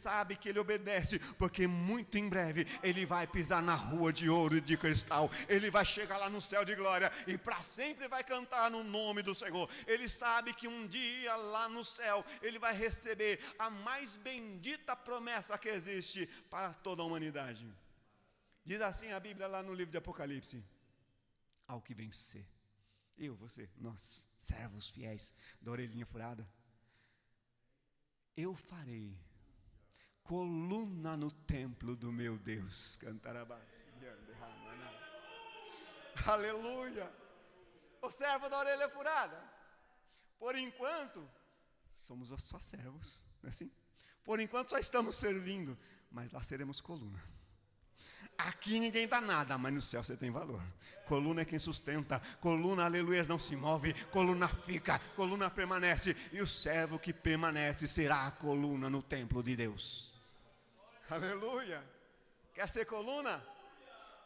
sabe que ele obedece, porque muito em breve ele vai pisar na rua de ouro e de cristal. Ele vai chegar lá no céu de glória e para sempre vai cantar no nome do Senhor. Ele sabe que um dia lá no céu ele vai receber a mais bendita promessa que existe para toda a humanidade. Diz assim a Bíblia lá no livro de Apocalipse: ao que vencer, eu, você, nós, servos fiéis da orelhinha furada, eu farei coluna no templo do meu Deus. Aleluia. O servo da orelha furada, por enquanto somos só servos, não é assim? Por enquanto só estamos servindo, mas lá seremos coluna. Aqui ninguém dá nada, mas no céu você tem valor. Coluna é quem sustenta, coluna, aleluia, não se move, coluna fica, coluna permanece, e o servo que permanece será a coluna no templo de Deus. Aleluia. Quer ser coluna?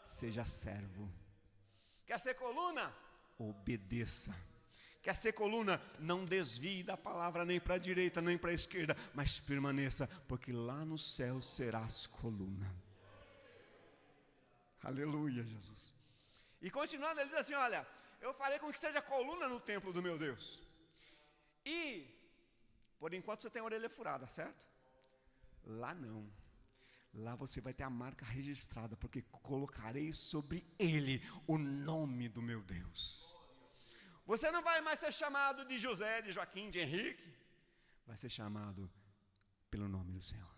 Seja servo. Quer ser coluna? Obedeça. Quer ser coluna? Não desvie da palavra nem para a direita nem para a esquerda, mas permaneça, porque lá no céu serás coluna. Aleluia, Jesus. E continuando, ele diz assim: olha, eu farei com que seja coluna no templo do meu Deus. E, por enquanto você tem a orelha furada, certo? Lá não. Lá você vai ter a marca registrada, porque colocarei sobre ele o nome do meu Deus. Você não vai mais ser chamado de José, de Joaquim, de Henrique. Vai ser chamado pelo nome do Senhor.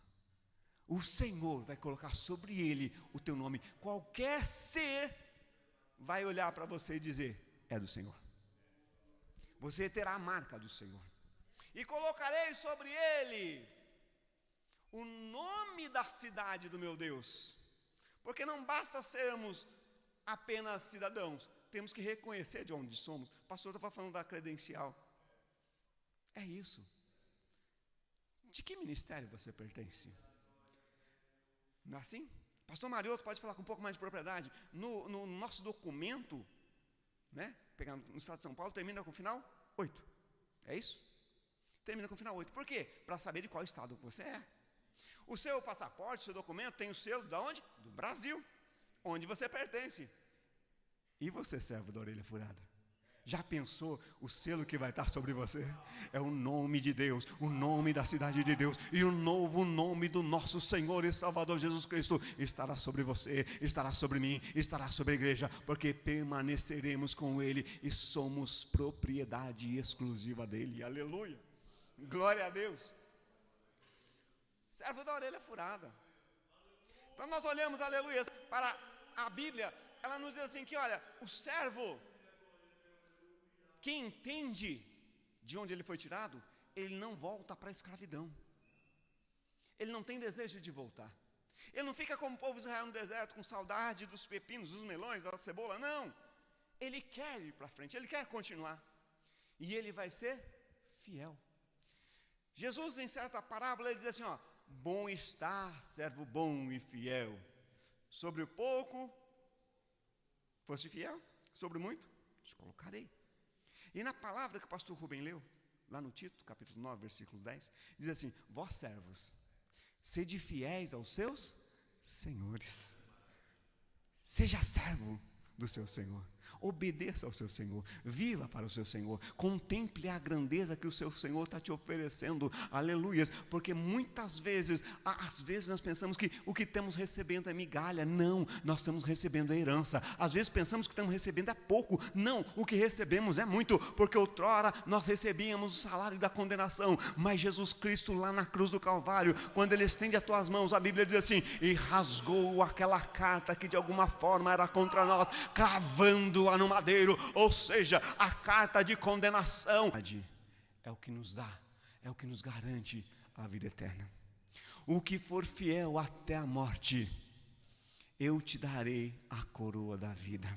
O Senhor vai colocar sobre ele o teu nome. Qualquer ser vai olhar para você e dizer: é do Senhor. Você terá a marca do Senhor. E colocarei sobre ele o nome da cidade do meu Deus. Porque não basta sermos apenas cidadãos, temos que reconhecer de onde somos. O pastor estava falando da credencial. É isso. De que ministério você pertence? Não é assim? Pastor Marioto pode falar com um pouco mais de propriedade. No nosso documento, né, pegando no estado de São Paulo, termina com o final 8. É isso? Termina com o final 8. Por quê? Para saber de qual estado você é. O seu passaporte, o seu documento tem o selo de onde? Do Brasil, onde você pertence. E você, servo da orelha furada? Já pensou o selo que vai estar sobre você? É o nome de Deus, o nome da cidade de Deus, e o novo nome do nosso Senhor e Salvador Jesus Cristo estará sobre você, estará sobre mim, estará sobre a igreja, porque permaneceremos com Ele e somos propriedade exclusiva dEle. Aleluia, glória a Deus. Servo da orelha furada. Quando nós olhamos, aleluia, para a Bíblia, ela nos diz assim que, olha, o servo que entende de onde ele foi tirado, ele não volta para a escravidão. Ele não tem desejo de voltar. Ele não fica como o povo de Israel no deserto, com saudade dos pepinos, dos melões, da cebola, não. Ele quer ir para frente, ele quer continuar. E ele vai ser fiel. Jesus, em certa parábola, ele diz assim, ó: bom está, servo bom e fiel. Sobre o pouco, foste fiel, sobre o muito, te colocarei. E na palavra que o pastor Rubem leu, lá no Tito, capítulo 9, versículo 10, diz assim: vós servos, sede fiéis aos seus senhores. Seja servo do seu Senhor, obedeça ao seu Senhor, viva para o seu Senhor, contemple a grandeza que o seu Senhor está te oferecendo, aleluias, porque muitas vezes, às vezes nós pensamos que o que estamos recebendo é migalha. Não, nós estamos recebendo a herança. Às vezes pensamos que estamos recebendo é pouco. Não, o que recebemos é muito, porque outrora nós recebíamos o salário da condenação, mas Jesus Cristo lá na cruz do Calvário, quando Ele estende as tuas mãos, a Bíblia diz assim: e rasgou aquela carta que de alguma forma era contra nós, cravando-a no madeiro, ou seja, a carta de condenação. É o que nos dá, é o que nos garante a vida eterna. O que for fiel até a morte, eu te darei a coroa da vida.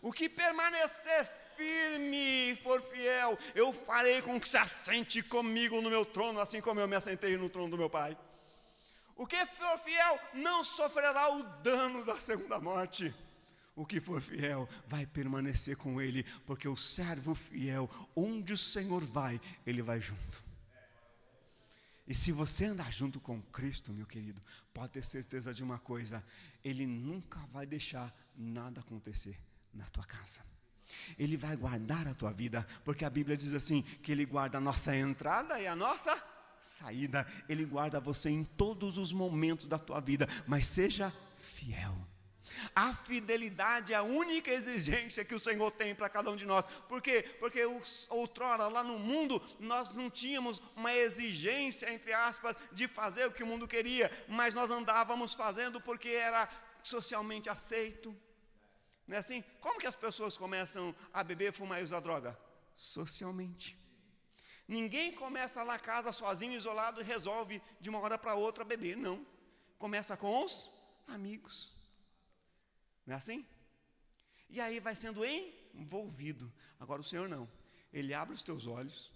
O que permanecer firme e for fiel, eu farei com que se assente comigo no meu trono, assim como eu me assentei no trono do meu Pai. O que for fiel não sofrerá o dano da segunda morte. O que for fiel vai permanecer com Ele, porque o servo fiel, onde o Senhor vai, ele vai junto. E se você andar junto com Cristo, meu querido, pode ter certeza de uma coisa: Ele nunca vai deixar nada acontecer na tua casa. Ele vai guardar a tua vida, porque a Bíblia diz assim, que Ele guarda a nossa entrada e a nossa saída. Ele guarda você em todos os momentos da tua vida, mas seja fiel. A fidelidade é a única exigência que o Senhor tem para cada um de nós. Por quê? Porque outrora, lá no mundo, nós não tínhamos uma exigência, entre aspas, de fazer o que o mundo queria, mas nós andávamos fazendo porque era socialmente aceito. Não é assim? Como que as pessoas começam a beber, fumar e usar droga? Socialmente. Ninguém começa lá em casa sozinho, isolado, e resolve de uma hora para outra beber. Não. Começa com os amigos. Não é assim? E aí vai sendo envolvido. Agora o Senhor não. Ele abre os teus olhos,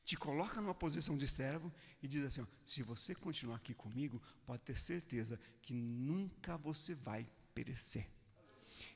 te coloca numa posição de servo e diz assim, ó, se você continuar aqui comigo, pode ter certeza que nunca você vai perecer.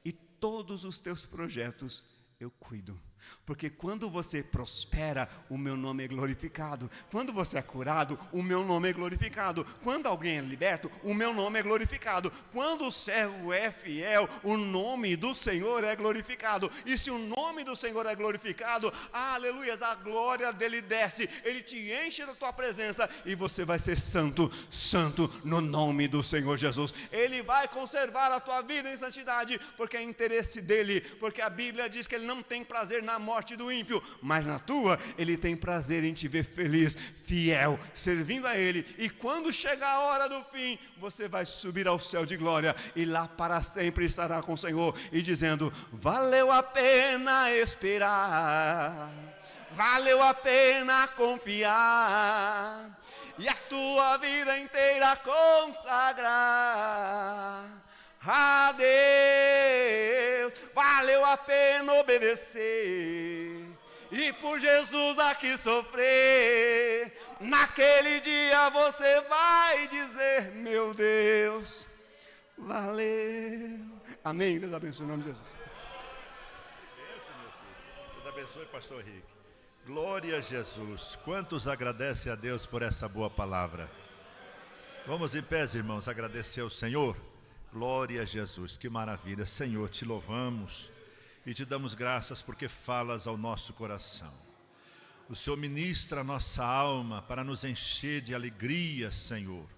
E todos os teus projetos eu cuido. Porque quando você prospera, o meu nome é glorificado. Quando você é curado, o meu nome é glorificado. Quando alguém é liberto, o meu nome é glorificado. Quando o servo é fiel, o nome do Senhor é glorificado. E se o nome do Senhor é glorificado, aleluias, a glória dele desce. Ele te enche da tua presença e você vai ser santo, santo no nome do Senhor Jesus. Ele vai conservar a tua vida em santidade, porque é interesse dele. Porque a Bíblia diz que ele não tem prazer na morte do ímpio, mas na tua, ele tem prazer em te ver feliz, fiel, servindo a ele. E quando chegar a hora do fim, você vai subir ao céu de glória e lá para sempre estará com o Senhor e dizendo, valeu a pena esperar, valeu a pena confiar e a tua vida inteira consagrar a Deus. Valeu a pena obedecer e por Jesus aqui sofrer. Naquele dia você vai dizer, meu Deus, valeu. Amém. Deus abençoe em nome de Jesus. Esse, meu filho. Deus abençoe, pastor Henrique. Glória a Jesus. Quantos agradecem a Deus por essa boa palavra? Vamos em pés, irmãos, agradecer ao Senhor. Glória a Jesus, que maravilha. Senhor, te louvamos e te damos graças porque falas ao nosso coração. O Senhor ministra a nossa alma para nos encher de alegria, Senhor.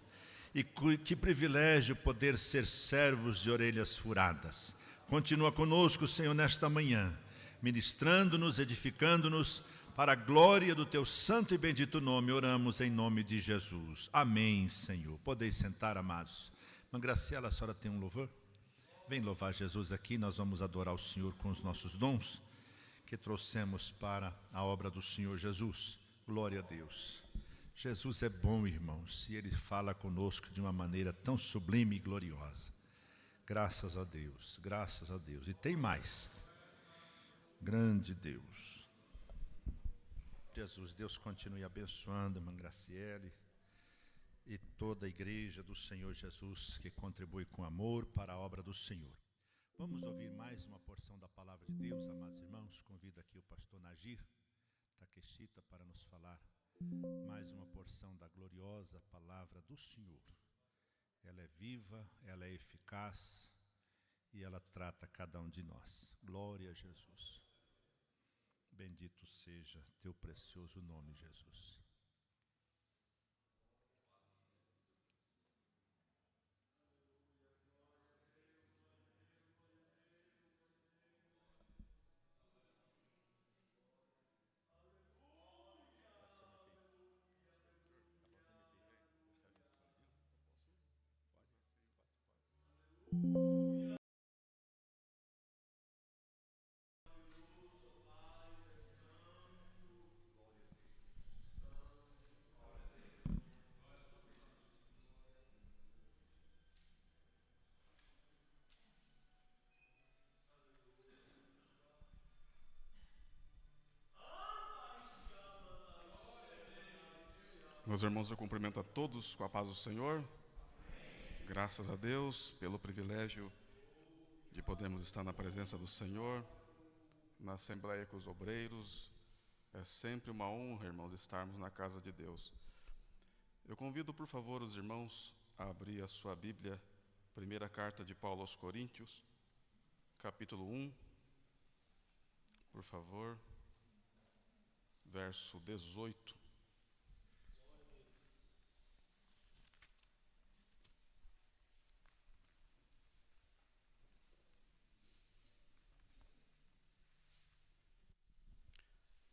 E que privilégio poder ser servos de orelhas furadas. Continua conosco, Senhor, nesta manhã, ministrando-nos, edificando-nos, para a glória do teu santo e bendito nome, oramos em nome de Jesus. Amém, Senhor. Podeis sentar, amados. Irmã Graciela, a senhora tem um louvor? Vem louvar Jesus aqui, nós vamos adorar o Senhor com os nossos dons que trouxemos para a obra do Senhor Jesus. Glória a Deus. Jesus é bom, irmãos, e Ele fala conosco de uma maneira tão sublime e gloriosa. Graças a Deus, graças a Deus. E tem mais. Grande Deus. Jesus, Deus continue abençoando a irmã Graciele e toda a igreja do Senhor Jesus que contribui com amor para a obra do Senhor. Vamos ouvir mais uma porção da palavra de Deus, amados irmãos. Convido aqui o pastor Nagir Takeshita para nos falar mais uma porção da gloriosa palavra do Senhor. Ela é viva, ela é eficaz e ela trata cada um de nós. Glória a Jesus. Bendito seja teu precioso nome, Jesus. Meus irmãos, eu cumprimento a todos com a paz do Senhor. Graças a Deus pelo privilégio de podermos estar na presença do Senhor, na Assembleia com os obreiros. É sempre uma honra, irmãos, estarmos na casa de Deus. Eu convido, por favor, os irmãos a abrir a sua Bíblia, primeira carta de Paulo aos Coríntios, capítulo 1, por favor, verso 18.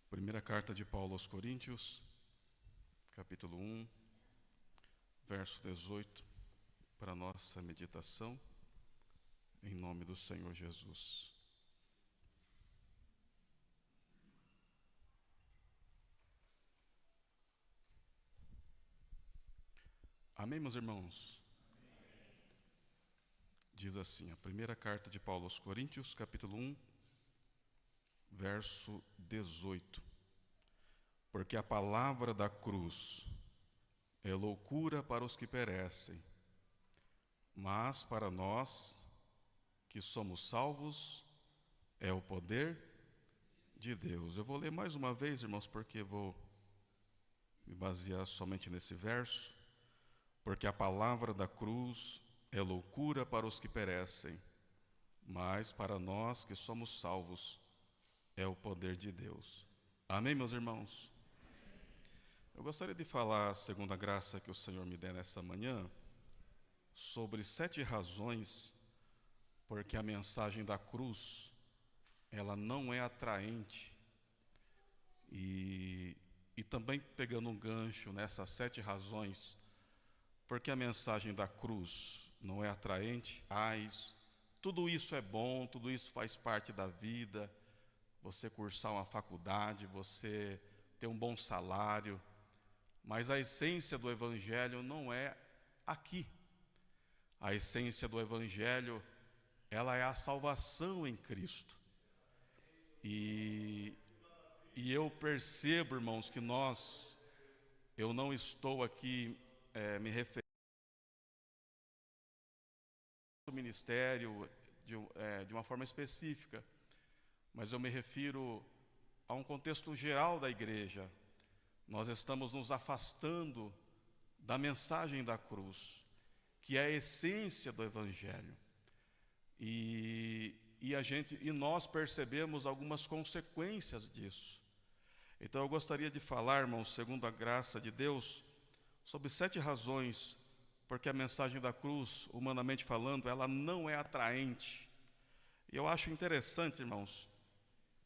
Primeira carta de Paulo aos Coríntios, capítulo 1, verso 18, para a nossa meditação, em nome do Senhor Jesus. Amém, meus irmãos? Diz assim, a primeira carta de Paulo aos Coríntios, capítulo 1, verso 18. Porque a palavra da cruz é loucura para os que perecem, mas para nós que somos salvos é o poder de Deus. Eu vou ler mais uma vez, irmãos, porque vou me basear somente nesse verso. Porque a palavra da cruz é loucura para os que perecem, mas para nós que somos salvos é o poder de Deus. Amém, meus irmãos? Eu gostaria de falar, segundo a graça que o Senhor me der nessa manhã, sobre 7 razões porque a mensagem da cruz, ela não é atraente. E também pegando um gancho nessas 7 razões, porque a mensagem da cruz não é atraente, tudo isso é bom, tudo isso faz parte da vida, você cursar uma faculdade, você ter um bom salário, mas a essência do Evangelho não é aqui. A essência do Evangelho, ela é a salvação em Cristo. E eu percebo, irmãos, que eu não estou aqui me referindo ao ministério de uma forma específica, mas eu me refiro a um contexto geral da igreja. Nós estamos nos afastando da mensagem da cruz, que é a essência do Evangelho. E nós percebemos algumas consequências disso. Então eu gostaria de falar, irmãos, segundo a graça de Deus, sobre 7 razões porque a mensagem da cruz, humanamente falando, ela não é atraente. E eu acho interessante, irmãos,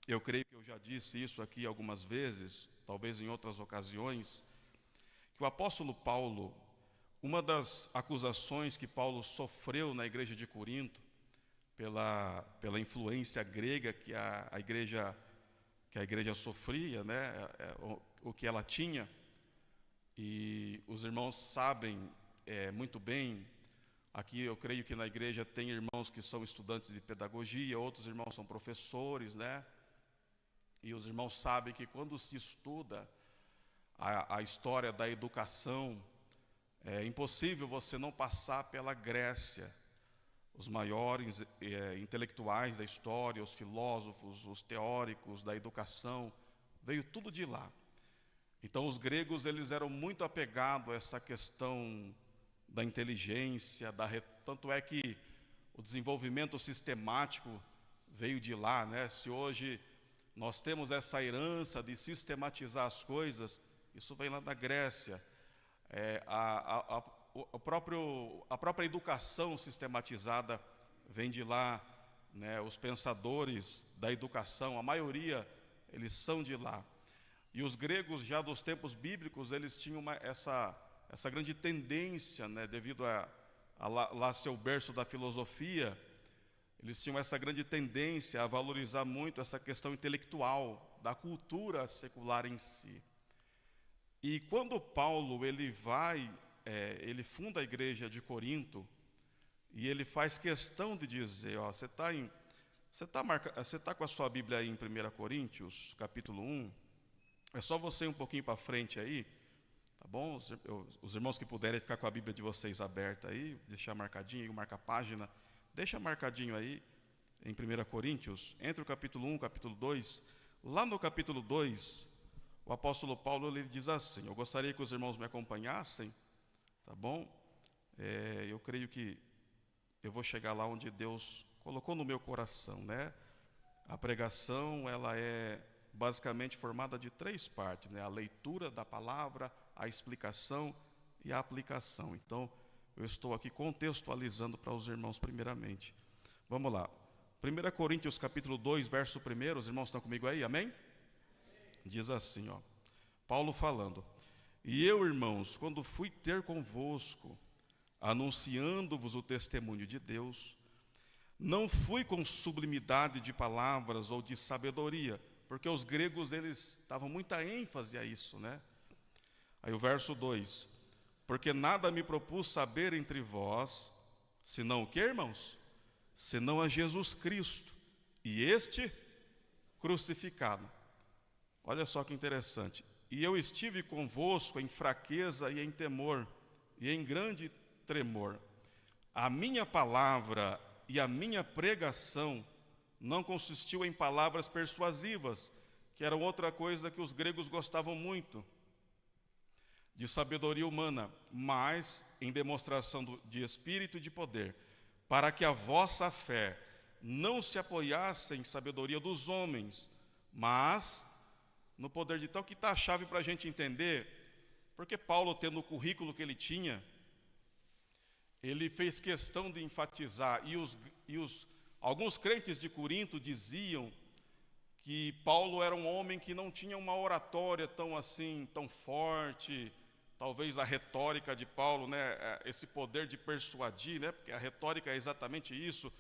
eu creio que eu já disse isso aqui algumas vezes, talvez em outras ocasiões, que o apóstolo Paulo, uma das acusações que Paulo sofreu na igreja de Corinto, pela influência grega que a igreja sofria, né, o que ela tinha, e os irmãos sabem muito bem, aqui eu creio que na igreja tem irmãos que são estudantes de pedagogia, outros irmãos são professores, né? E os irmãos sabem que quando se estuda a história da educação, é impossível você não passar pela Grécia. Os maiores intelectuais da história, os filósofos, os teóricos da educação, veio tudo de lá. Então os gregos, eles eram muito apegados a essa questão da inteligência, tanto é que o desenvolvimento sistemático veio de lá, né? Se hoje nós temos essa herança de sistematizar as coisas, isso vem lá da Grécia. A própria educação sistematizada vem de lá, né? Os pensadores da educação, a maioria, eles são de lá. E os gregos, já dos tempos bíblicos, eles tinham essa grande tendência, né? Devido a lá ser o berço da filosofia, eles tinham essa grande tendência a valorizar muito essa questão intelectual, da cultura secular em si. E quando Paulo ele funda a igreja de Corinto, e ele faz questão de dizer, você está com a sua Bíblia aí em 1 Coríntios, capítulo 1, é só você ir um pouquinho para frente aí, tá bom? Os irmãos que puderem ficar com a Bíblia de vocês aberta aí, deixar marcadinho, marca a página, deixa marcadinho aí, em 1 Coríntios, entre o capítulo 1 e o capítulo 2, lá no capítulo 2, o apóstolo Paulo ele diz assim, eu gostaria que os irmãos me acompanhassem, tá bom? Eu creio que eu vou chegar lá onde Deus colocou no meu coração, né? A pregação, ela é basicamente formada de 3 partes, né? A leitura da palavra, a explicação e a aplicação. Então, eu estou aqui contextualizando para os irmãos primeiramente. Vamos lá. 1 Coríntios capítulo 2, verso 1, os irmãos estão comigo aí, amém? Diz assim, ó, Paulo falando, e eu, irmãos, quando fui ter convosco, anunciando-vos o testemunho de Deus, não fui com sublimidade de palavras ou de sabedoria, porque os gregos, eles davam muita ênfase a isso, né? Aí o verso 2, porque nada me propus saber entre vós, senão o que, irmãos? Senão a Jesus Cristo, e este crucificado. Olha só que interessante. E eu estive convosco em fraqueza e em temor, e em grande tremor. A minha palavra e a minha pregação não consistiu em palavras persuasivas, que era outra coisa que os gregos gostavam muito, de sabedoria humana, mas em demonstração de espírito e de poder, para que a vossa fé não se apoiasse em sabedoria dos homens, mas no poder de tal, que está a chave para a gente entender, porque Paulo, tendo o currículo que ele tinha, ele fez questão de enfatizar, alguns crentes de Corinto diziam que Paulo era um homem que não tinha uma oratória tão forte, talvez a retórica de Paulo, né, esse poder de persuadir, né, porque a retórica é exatamente isso,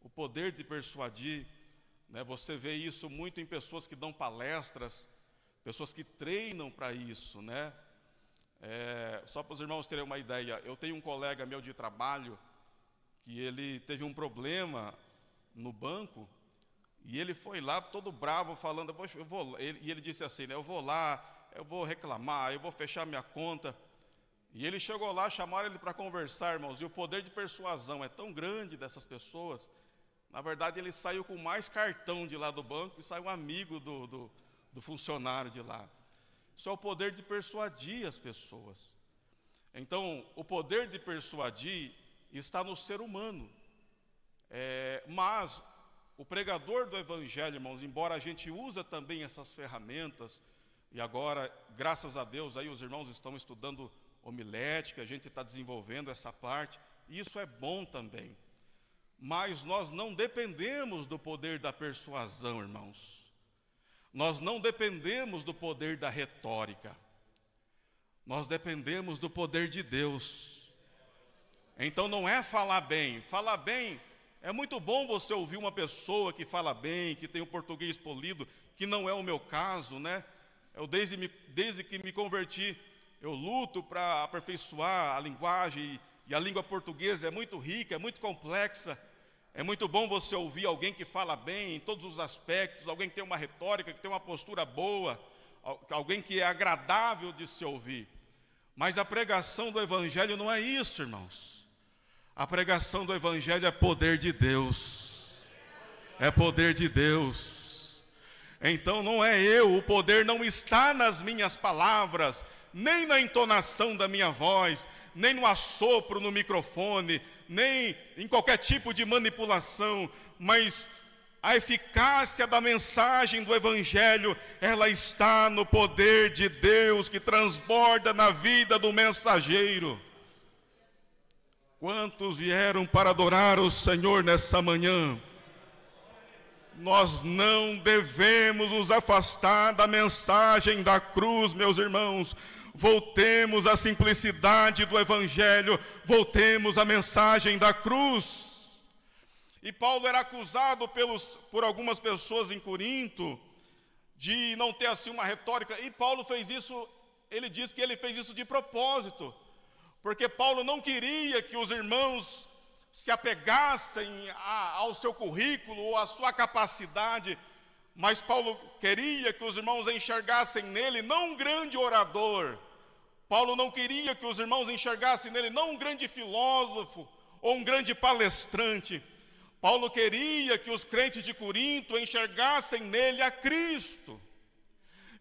o poder de persuadir, né, você vê isso muito em pessoas que dão palestras, pessoas que treinam para isso, né? Só para os irmãos terem uma ideia, eu tenho um colega meu de trabalho que ele teve um problema no banco e ele foi lá todo bravo falando, e ele disse assim, né, eu vou lá, eu vou reclamar, eu vou fechar minha conta. E ele chegou lá, chamaram ele para conversar, irmãos, e o poder de persuasão é tão grande dessas pessoas, na verdade ele saiu com mais cartão de lá do banco e saiu um amigo do funcionário de lá. Isso é o poder de persuadir as pessoas. Então, o poder de persuadir está no ser humano. Mas o pregador do Evangelho, irmãos, embora a gente use também essas ferramentas, e agora, graças a Deus, aí os irmãos estão estudando homilética, a gente está desenvolvendo essa parte, e isso é bom também. Mas nós não dependemos do poder da persuasão, irmãos. Nós não dependemos do poder da retórica. Nós dependemos do poder de Deus. Então não é falar bem. Falar bem, é muito bom você ouvir uma pessoa que fala bem, que tem o português polido, que não é o meu caso, né? Eu desde que me converti, eu luto para aperfeiçoar a linguagem, e a língua portuguesa é muito rica, é muito complexa. É muito bom você ouvir alguém que fala bem em todos os aspectos, alguém que tem uma retórica, que tem uma postura boa, alguém que é agradável de se ouvir. Mas a pregação do Evangelho não é isso, irmãos. A pregação do Evangelho é poder de Deus. É poder de Deus. Então não é eu, o poder não está nas minhas palavras, nem na entonação da minha voz, nem no assopro no microfone, nem em qualquer tipo de manipulação, mas a eficácia da mensagem do Evangelho, ela está no poder de Deus que transborda na vida do mensageiro. Quantos vieram para adorar o Senhor nessa manhã? Nós não devemos nos afastar da mensagem da cruz, meus irmãos. Voltemos à simplicidade do Evangelho, voltemos à mensagem da cruz. E Paulo era acusado por algumas pessoas em Corinto de não ter assim uma retórica, e Paulo fez isso, ele diz que ele fez isso de propósito, porque Paulo não queria que os irmãos se apegassem ao seu currículo ou à sua capacidade, mas Paulo queria que os irmãos enxergassem nele não um grande orador. Paulo não queria que os irmãos enxergassem nele não um grande filósofo ou um grande palestrante. Paulo queria que os crentes de Corinto enxergassem nele a Cristo.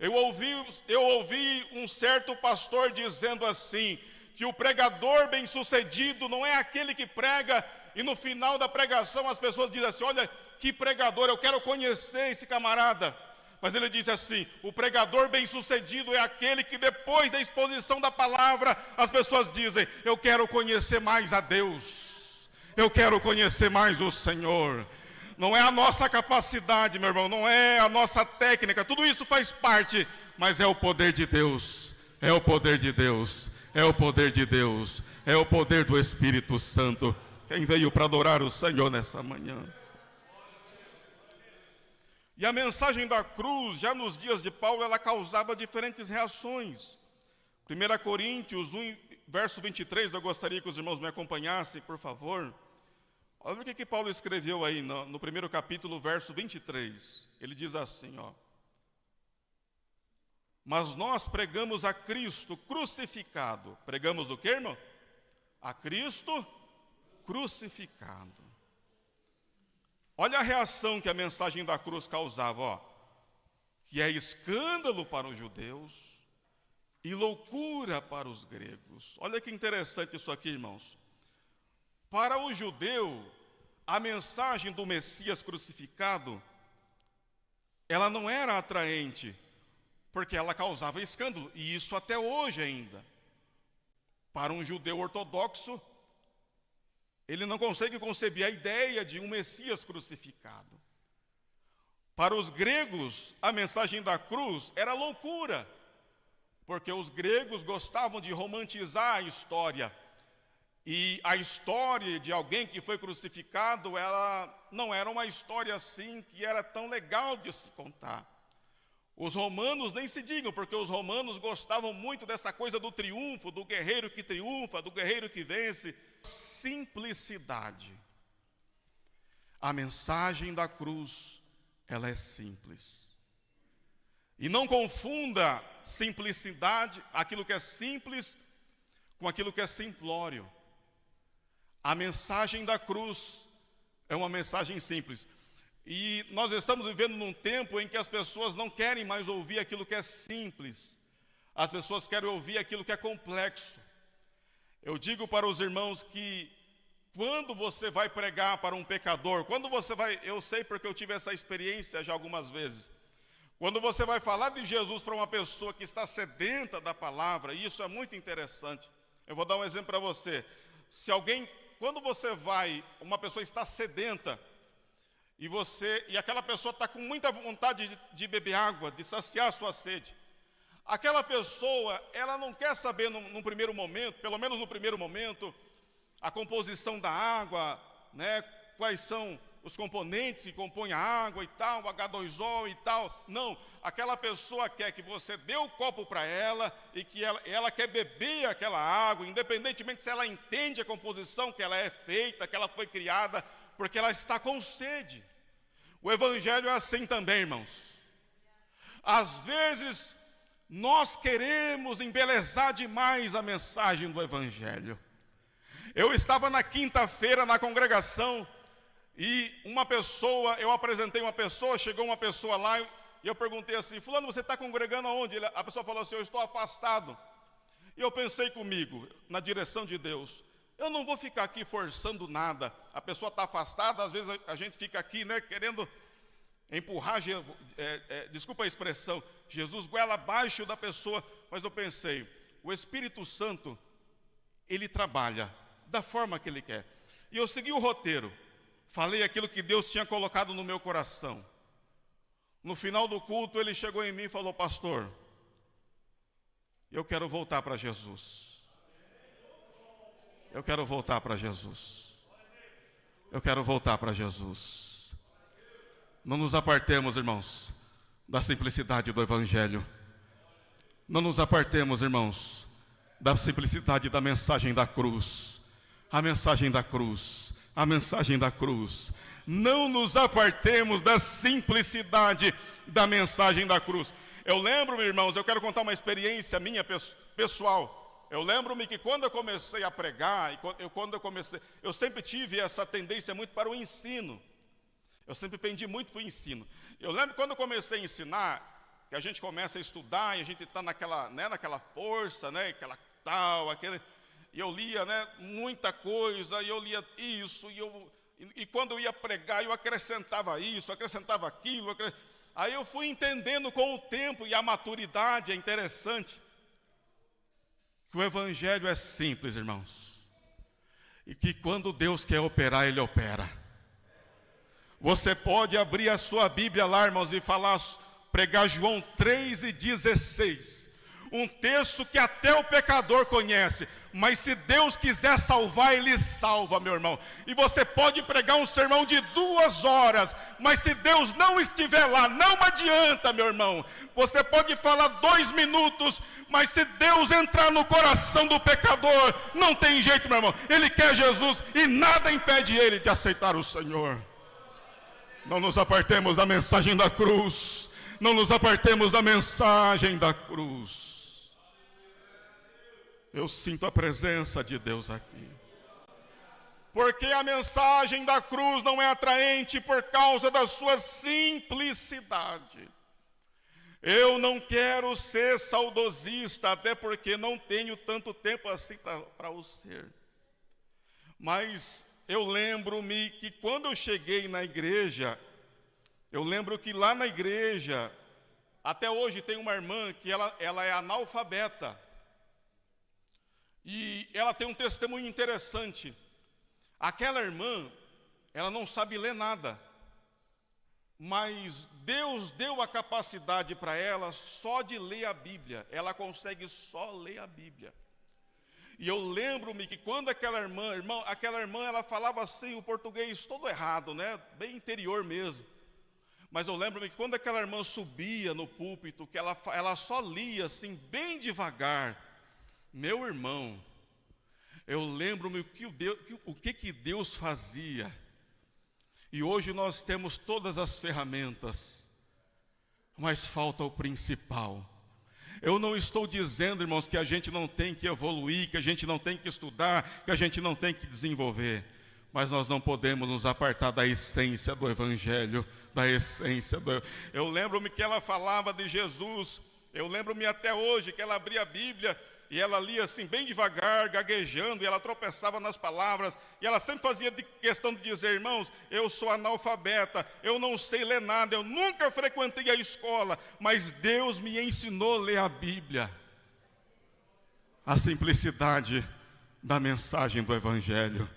Eu ouvi um certo pastor dizendo assim, que o pregador bem-sucedido não é aquele que prega e no final da pregação as pessoas dizem assim, olha, que pregador, eu quero conhecer esse camarada. Mas ele disse assim, o pregador bem-sucedido é aquele que depois da exposição da palavra, as pessoas dizem, eu quero conhecer mais a Deus, eu quero conhecer mais o Senhor. Não é a nossa capacidade, meu irmão, não é a nossa técnica, tudo isso faz parte, mas é o poder de Deus, é o poder de Deus, é o poder de Deus, é o poder do Espírito Santo. Quem veio para adorar o Senhor nessa manhã? E a mensagem da cruz, já nos dias de Paulo, ela causava diferentes reações. 1 Coríntios 1, verso 23, eu gostaria que os irmãos me acompanhassem, por favor. Olha o que Paulo escreveu aí no primeiro capítulo, verso 23. Ele diz assim, ó. Mas nós pregamos a Cristo crucificado. Pregamos o quê, irmão? A Cristo crucificado. Olha a reação que a mensagem da cruz causava, ó. Que é escândalo para os judeus e loucura para os gregos. Olha que interessante isso aqui, irmãos. Para o judeu, a mensagem do Messias crucificado, ela não era atraente, porque ela causava escândalo, e isso até hoje ainda. Para um judeu ortodoxo, ele não consegue conceber a ideia de um Messias crucificado. Para os gregos, a mensagem da cruz era loucura, porque os gregos gostavam de romantizar a história. E a história de alguém que foi crucificado, ela não era uma história assim que era tão legal de se contar. Os romanos nem se digam, porque os romanos gostavam muito dessa coisa do triunfo, do guerreiro que triunfa, do guerreiro que vence. Simplicidade. A mensagem da cruz, ela é simples. E não confunda simplicidade, aquilo que é simples, com aquilo que é simplório. A mensagem da cruz é uma mensagem simples. E nós estamos vivendo num tempo em que as pessoas não querem mais ouvir aquilo que é simples. As pessoas querem ouvir aquilo que é complexo. Eu digo para os irmãos que quando você vai pregar para um pecador, eu sei porque eu tive essa experiência já algumas vezes. Quando você vai falar de Jesus para uma pessoa que está sedenta da palavra, e isso é muito interessante. Eu vou dar um exemplo para você. Quando uma pessoa está sedenta, e aquela pessoa está com muita vontade de beber água, de saciar a sua sede. Aquela pessoa, ela não quer saber no primeiro momento, pelo menos no primeiro momento, a composição da água, né, quais são os componentes que compõem a água e tal, o H2O e tal. Não, aquela pessoa quer que você dê o copo para ela e que ela quer beber aquela água, independentemente se ela entende a composição que ela é feita, que ela foi criada, porque ela está com sede. O Evangelho é assim também, irmãos. Às vezes, nós queremos embelezar demais a mensagem do Evangelho. Eu estava na quinta-feira na congregação e eu apresentei uma pessoa, chegou uma pessoa lá e eu perguntei assim, fulano, você está congregando aonde? A pessoa falou assim, eu estou afastado. E eu pensei comigo, na direção de Deus, eu não vou ficar aqui forçando nada. A pessoa está afastada, às vezes a gente fica aqui, né, querendo empurrar, desculpa a expressão, Jesus goela abaixo da pessoa. Mas eu pensei, o Espírito Santo, ele trabalha da forma que ele quer. E eu segui o roteiro, falei aquilo que Deus tinha colocado no meu coração. No final do culto, ele chegou em mim e falou, pastor, eu quero voltar para Jesus. Eu quero voltar para Jesus. Eu quero voltar para Jesus. Não nos apartemos, irmãos, da simplicidade do Evangelho. Não nos apartemos, irmãos, da simplicidade da mensagem da cruz. A mensagem da cruz. A mensagem da cruz. Não nos apartemos da simplicidade da mensagem da cruz. Eu lembro, irmãos, eu quero contar uma experiência minha pessoal. Eu lembro-me que quando eu comecei a pregar, eu sempre tive essa tendência muito para o ensino. Eu sempre pendi muito para o ensino. Eu lembro que quando eu comecei a ensinar, que a gente começa a estudar e a gente está naquela força, né, e eu lia, né, muita coisa, e eu lia isso, e quando eu ia pregar, eu acrescentava isso, acrescentava aquilo, aí eu fui entendendo com o tempo, e a maturidade é interessante, que o evangelho é simples, irmãos, e que quando Deus quer operar, Ele opera. Você pode abrir a sua Bíblia lá, irmãos, e pregar João 3:16, um texto que até o pecador conhece, mas se Deus quiser salvar, Ele salva, meu irmão. E você pode pregar um sermão de 2 horas, mas se Deus não estiver lá, não adianta, meu irmão. Você pode falar 2 minutos, mas se Deus entrar no coração do pecador, não tem jeito, meu irmão. Ele quer Jesus e nada impede ele de aceitar o Senhor. Não nos apartemos da mensagem da cruz. Não nos apartemos da mensagem da cruz. Eu sinto a presença de Deus aqui. Porque a mensagem da cruz não é atraente por causa da sua simplicidade. Eu não quero ser saudosista, até porque não tenho tanto tempo assim para o ser. Mas eu lembro-me que quando eu cheguei na igreja, eu lembro que lá na igreja, até hoje tem uma irmã que ela é analfabeta. E ela tem um testemunho interessante. Aquela irmã, ela não sabe ler nada. Mas Deus deu a capacidade para ela só de ler a Bíblia. Ela consegue só ler a Bíblia. E eu lembro-me que quando aquela irmã, ela falava assim, o português todo errado, né? Bem interior mesmo. Mas eu lembro-me que quando aquela irmã subia no púlpito, que ela só lia assim, bem devagar. Meu irmão, eu lembro-me o que Deus fazia. E hoje nós temos todas as ferramentas, mas falta o principal. Eu não estou dizendo, irmãos, que a gente não tem que evoluir, que a gente não tem que estudar, que a gente não tem que desenvolver. Mas nós não podemos nos apartar da essência do Evangelho, da essência do... Eu lembro-me que ela falava de Jesus, eu lembro-me até hoje que ela abria a Bíblia e ela lia assim bem devagar, gaguejando, e ela tropeçava nas palavras, e ela sempre fazia questão de dizer, irmãos, eu sou analfabeta, eu não sei ler nada, eu nunca frequentei a escola, mas Deus me ensinou a ler a Bíblia. A simplicidade da mensagem do Evangelho,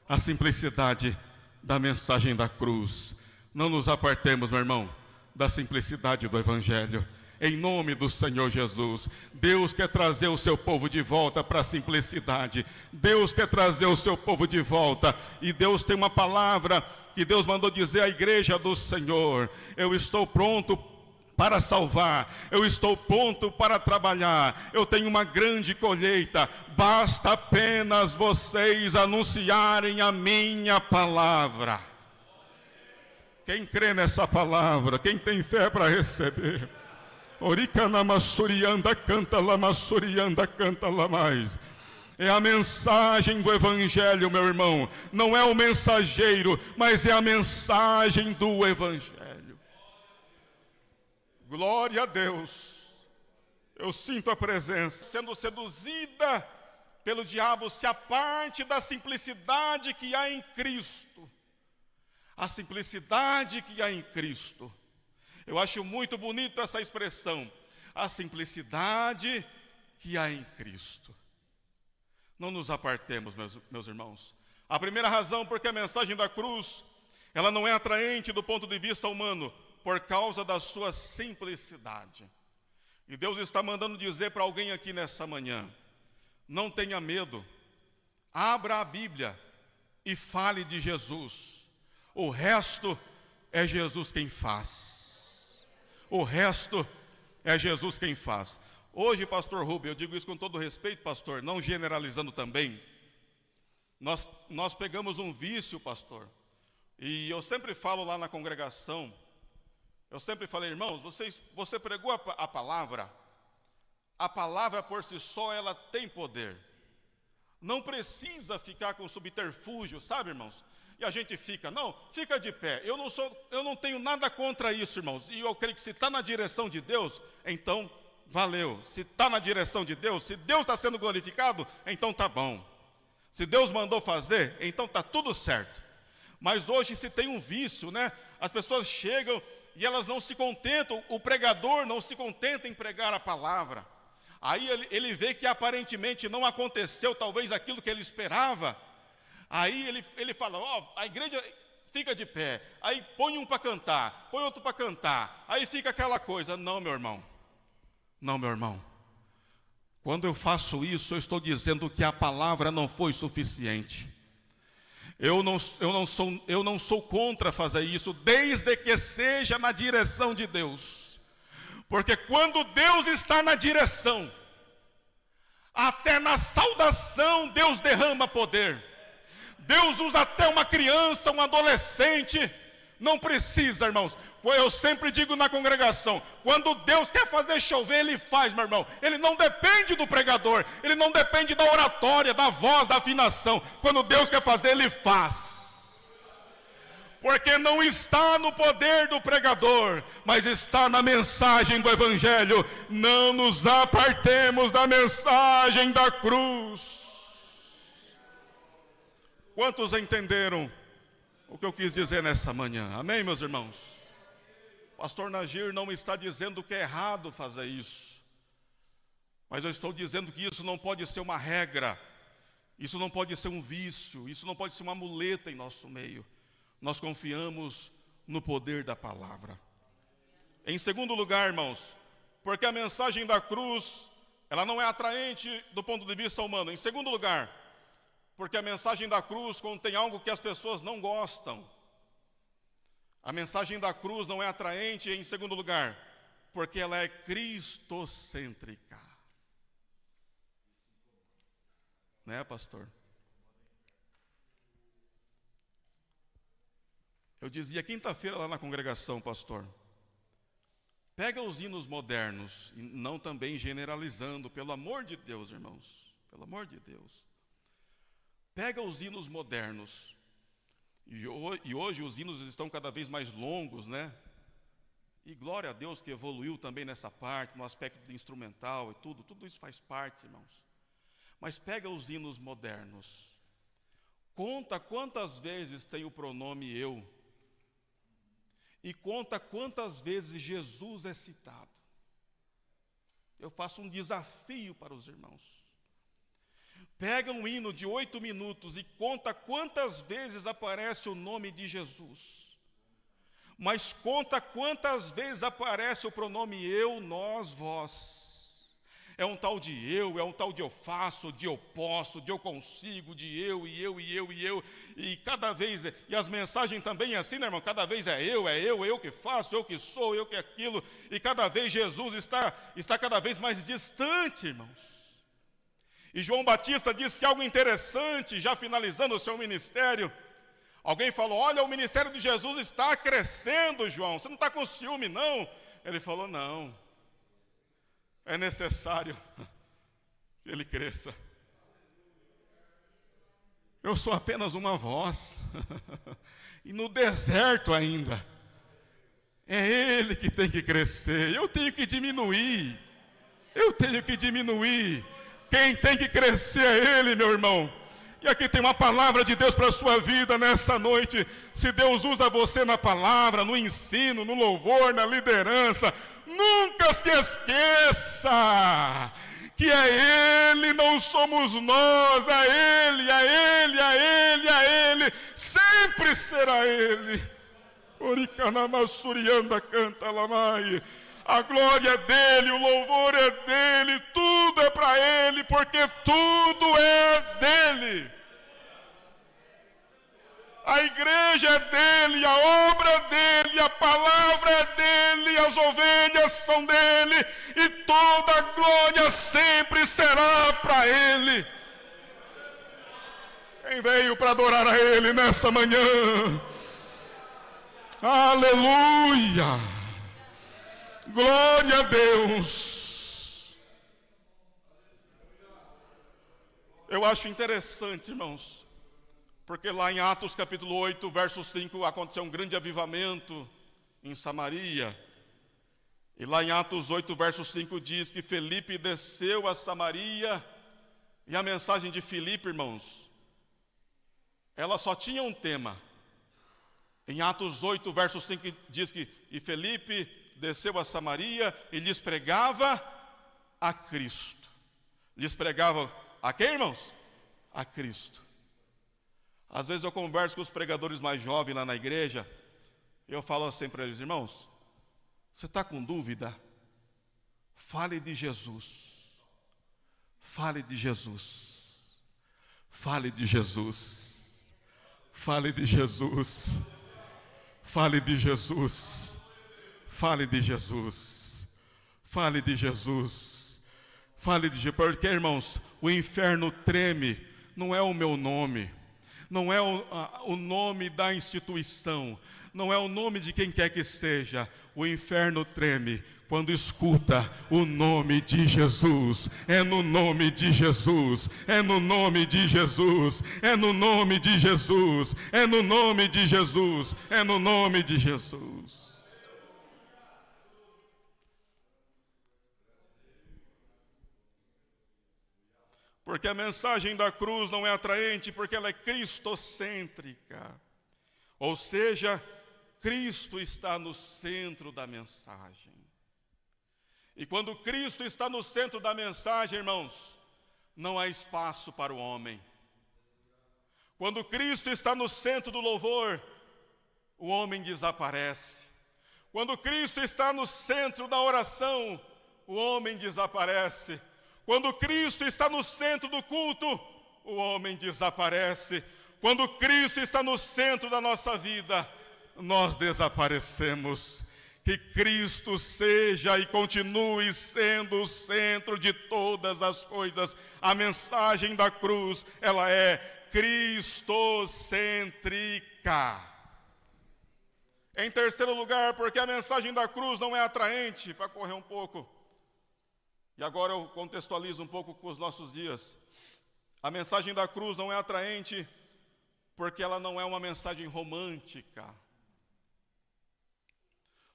a simplicidade da mensagem da cruz. Não nos apartemos, meu irmão, da simplicidade do Evangelho. Em nome do Senhor Jesus, Deus quer trazer o seu povo de volta para a simplicidade. Deus quer trazer o seu povo de volta. E Deus tem uma palavra que Deus mandou dizer à igreja do Senhor. Eu estou pronto para salvar, eu estou pronto para trabalhar, eu tenho uma grande colheita, basta apenas vocês anunciarem a minha palavra. Quem crê nessa palavra, quem tem fé para receber, canta lá mais. É a mensagem do Evangelho, meu irmão. Não é o mensageiro, mas é a mensagem do Evangelho. Glória a Deus. Eu sinto a presença. Sendo seduzida pelo diabo, se aparte da simplicidade que há em Cristo. A simplicidade que há em Cristo. Eu acho muito bonita essa expressão. A simplicidade que há em Cristo. Não nos apartemos, meus irmãos. A primeira razão porque a mensagem da cruz, ela não é atraente do ponto de vista humano, por causa da sua simplicidade. E Deus está mandando dizer para alguém aqui nessa manhã, não tenha medo, abra a Bíblia e fale de Jesus. O resto é Jesus quem faz. O resto é Jesus quem faz. Hoje, pastor Rubem, eu digo isso com todo respeito, pastor, não generalizando também. Nós pegamos um vício, pastor, e eu sempre falo lá na congregação, eu sempre falei, irmãos, você pregou a palavra por si só, ela tem poder. Não precisa ficar com subterfúgio, sabe, irmãos? E a gente fica, não, fica de pé. Eu não tenho nada contra isso, irmãos. E eu creio que se está na direção de Deus, então valeu. Se está na direção de Deus, se Deus está sendo glorificado, então está bom. Se Deus mandou fazer, então está tudo certo. Mas hoje se tem um vício, né? As pessoas chegam e elas não se contentam, o pregador não se contenta em pregar a palavra. Aí ele vê que aparentemente não aconteceu talvez aquilo que ele esperava. Aí ele fala, a igreja fica de pé, aí põe um para cantar, põe outro para cantar, aí fica aquela coisa. Não, meu irmão, quando eu faço isso, eu estou dizendo que a palavra não foi suficiente. Eu não sou contra fazer isso, desde que seja na direção de Deus, porque quando Deus está na direção, até na saudação Deus derrama poder. Deus usa até uma criança, um adolescente. Não precisa, irmãos. Eu sempre digo na congregação, quando Deus quer fazer chover, Ele faz, meu irmão. Ele não depende do pregador, Ele não depende da oratória, da voz, da afinação. Quando Deus quer fazer, Ele faz. Porque não está no poder do pregador, mas está na mensagem do Evangelho. Não nos apartemos da mensagem da cruz. Quantos entenderam o que eu quis dizer nessa manhã? Amém, meus irmãos? Pastor Nagir não está dizendo que é errado fazer isso, mas eu estou dizendo que isso não pode ser uma regra, isso não pode ser um vício, isso não pode ser uma muleta em nosso meio. Nós confiamos no poder da palavra. Em segundo lugar, irmãos, porque a mensagem da cruz, ela não é atraente do ponto de vista humano. Em segundo lugar, porque a mensagem da cruz contém algo que as pessoas não gostam. A mensagem da cruz não é atraente, em segundo lugar, porque ela é cristocêntrica. Né, pastor? Eu dizia quinta-feira lá na congregação, pastor, pega os hinos modernos, e não também generalizando, pelo amor de Deus, irmãos, pelo amor de Deus. Pega os hinos modernos, e hoje os hinos estão cada vez mais longos, né? E glória a Deus que evoluiu também nessa parte, no aspecto instrumental e tudo isso faz parte, irmãos. Mas pega os hinos modernos, conta quantas vezes tem o pronome eu, e conta quantas vezes Jesus é citado. Eu faço um desafio para os irmãos. Pega um hino de 8 minutos e conta quantas vezes aparece o nome de Jesus. Mas conta quantas vezes aparece o pronome eu, nós, vós. É um tal de eu, é um tal de eu faço, de eu posso, de eu consigo, de eu, e eu, e eu, e eu. E cada vez, e as mensagens também é assim, né, irmão? Cada vez é eu que faço, eu que sou, eu que aquilo. E cada vez Jesus está cada vez mais distante, irmãos. E João Batista disse algo interessante, já finalizando o seu ministério. Alguém falou, olha, o ministério de Jesus está crescendo, João. Você não está com ciúme, não? Ele falou, não. É necessário que ele cresça. Eu sou apenas uma voz. E no deserto ainda. É ele que tem que crescer. Eu tenho que diminuir. Quem tem que crescer é ele, meu irmão. E aqui tem uma palavra de Deus para a sua vida nessa noite. Se Deus usa você na palavra, no ensino, no louvor, na liderança, nunca se esqueça que é Ele, não somos nós, é Ele, é Ele, é Ele, é Ele, sempre será Ele. Oricanamasurianda canta lamai. A glória é dele, o louvor é dele, tudo é para ele, porque tudo é dele. A igreja é dele, a obra é dele, a palavra é dele, as ovelhas são dele, e toda a glória sempre será para ele. Quem veio para adorar a ele nessa manhã? Aleluia! Glória a Deus. Eu acho interessante, irmãos, Porque lá em Atos capítulo 8, verso 5, aconteceu um grande avivamento em Samaria. E lá em Atos 8, verso 5 diz que Filipe desceu a Samaria. E a mensagem de Filipe, irmãos, ela só tinha um tema. Em Atos 8, verso 5 diz que e Filipe desceu a Samaria e lhes pregava a Cristo. Lhes pregava a quem, irmãos? A Cristo. Às vezes eu converso com os pregadores mais jovens lá na igreja, e eu falo assim para eles: irmãos, você está com dúvida? Fale de Jesus. Fale de Jesus. Fale de Jesus. Fale de Jesus. Fale de Jesus. Fale de Jesus. Fale de Jesus. Fale de Jesus. Porque, irmãos, o inferno treme. Não é o meu nome. Não é o nome da instituição. Não é o nome de quem quer que seja. O inferno treme quando escuta o nome de Jesus. É no nome de Jesus. É no nome de Jesus. É no nome de Jesus. É no nome de Jesus. É no nome de Jesus. Porque a mensagem da cruz não é atraente, porque ela é cristocêntrica. Ou seja, Cristo está no centro da mensagem. E quando Cristo está no centro da mensagem, irmãos, não há espaço para o homem. Quando Cristo está no centro do louvor, o homem desaparece. Quando Cristo está no centro da oração, o homem desaparece. Quando Cristo está no centro do culto, o homem desaparece. Quando Cristo está no centro da nossa vida, nós desaparecemos. Que Cristo seja e continue sendo o centro de todas as coisas. A mensagem da cruz, ela é cristocêntrica. Em terceiro lugar, porque a mensagem da cruz não é atraente, para correr um pouco. E agora eu contextualizo um pouco com os nossos dias. A mensagem da cruz não é atraente porque ela não é uma mensagem romântica.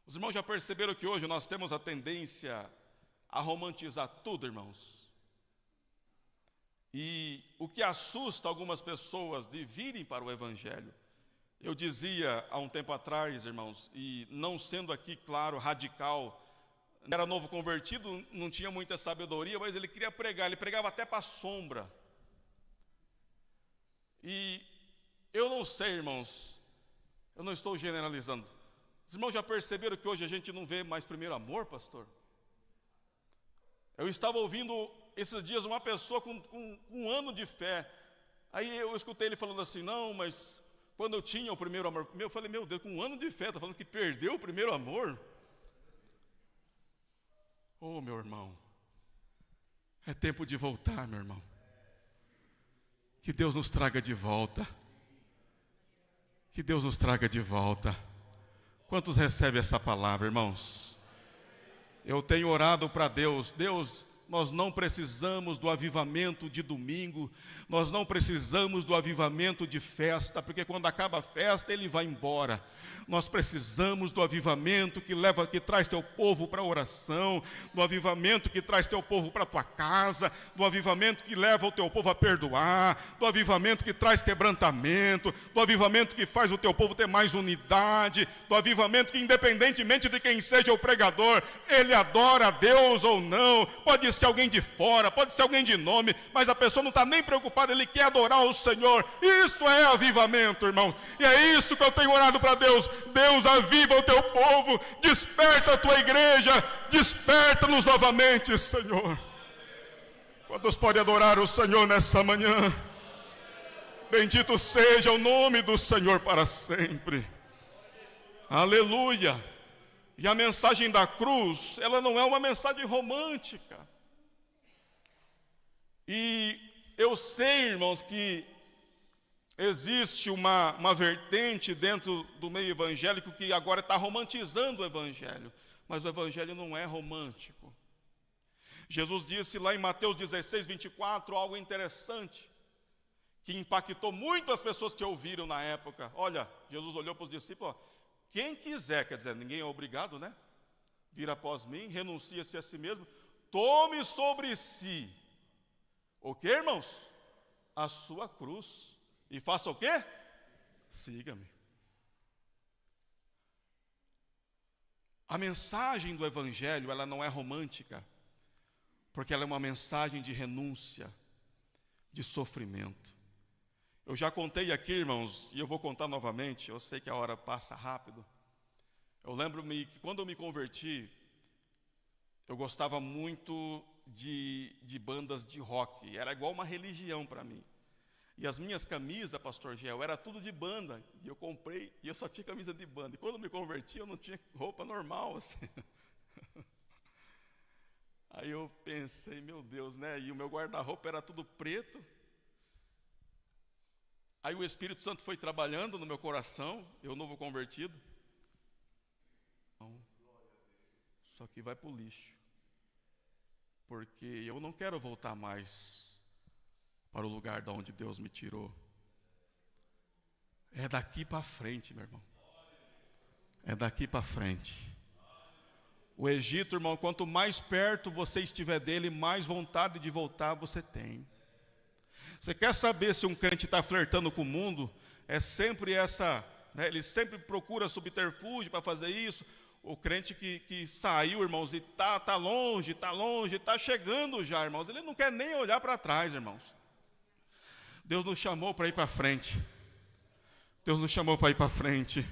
Os irmãos já perceberam que hoje nós temos a tendência a romantizar tudo, irmãos? E o que assusta algumas pessoas de virem para o Evangelho. Eu dizia há um tempo atrás, irmãos, e não sendo aqui, claro, radical, era novo convertido, não tinha muita sabedoria, mas ele queria pregar, ele pregava até para a sombra. E eu não sei, irmãos, eu não estou generalizando. Os irmãos já perceberam que hoje a gente não vê mais primeiro amor, pastor? Eu estava ouvindo esses dias uma pessoa com um ano de fé. Aí eu escutei ele falando assim: não, mas quando eu tinha o primeiro amor, eu falei: meu Deus, com um ano de fé, está falando que perdeu o primeiro amor? Oh, meu irmão, é tempo de voltar, meu irmão. Que Deus nos traga de volta. Que Deus nos traga de volta. Quantos recebem essa palavra, irmãos? Eu tenho orado para Deus. Deus, nós não precisamos do avivamento de domingo, nós não precisamos do avivamento de festa, porque quando acaba a festa ele vai embora. Nós precisamos do avivamento que traz teu povo para a oração, do avivamento que traz teu povo para a tua casa, do avivamento que leva o teu povo a perdoar, do avivamento que traz quebrantamento, do avivamento que faz o teu povo ter mais unidade, do avivamento que, independentemente de quem seja o pregador, ele adora a Deus ou não. Pode ser alguém de fora, pode ser alguém de nome, mas a pessoa não está nem preocupada, ele quer adorar o Senhor. Isso é avivamento, irmão. E é isso que eu tenho orado para Deus. Deus, aviva o teu povo, desperta a tua igreja, desperta-nos novamente, Senhor. Quantos podem adorar o Senhor nessa manhã? Bendito seja o nome do Senhor para sempre. Aleluia. E a mensagem da cruz, ela não é uma mensagem romântica. E eu sei, irmãos, que existe uma vertente dentro do meio evangélico que agora está romantizando o evangelho. Mas o evangelho não é romântico. Jesus disse lá em Mateus 16, 24, algo interessante. que impactou muito as pessoas que ouviram na época. Olha, Jesus olhou para os discípulos, ó, quem quiser, quer dizer, ninguém é obrigado, né? Vir após mim, renuncia-se a si mesmo, tome sobre si, o que, irmãos? A sua cruz, e faça o quê? Siga-me. A mensagem do Evangelho, ela não é romântica, porque ela é uma mensagem de renúncia, de sofrimento. Eu já contei aqui, irmãos, e eu vou contar novamente, eu sei que a hora passa rápido. Eu lembro-me que quando eu me converti, eu gostava muito de bandas de rock, era igual uma religião para mim. E as minhas camisas, pastor Gel, era tudo de banda, e eu comprei, e eu só tinha camisa de banda. E quando eu me converti, eu não tinha roupa normal, assim. Aí eu pensei, meu Deus, né? E o meu guarda-roupa era tudo preto. Aí o Espírito Santo foi trabalhando no meu coração, eu novo convertido. Não, isso aqui vai para o lixo. Porque eu não quero voltar mais para o lugar de onde Deus me tirou. É daqui para frente, meu irmão. É daqui para frente. O Egito, irmão, quanto mais perto você estiver dele, mais vontade de voltar você tem. Você quer saber se um crente está flertando com o mundo? É sempre essa, né, ele sempre procura subterfúgio para fazer isso. O crente que saiu, irmãos, e está longe, está chegando já, irmãos. Ele não quer nem olhar para trás, irmãos. Deus nos chamou para ir para frente. Deus nos chamou para ir para frente.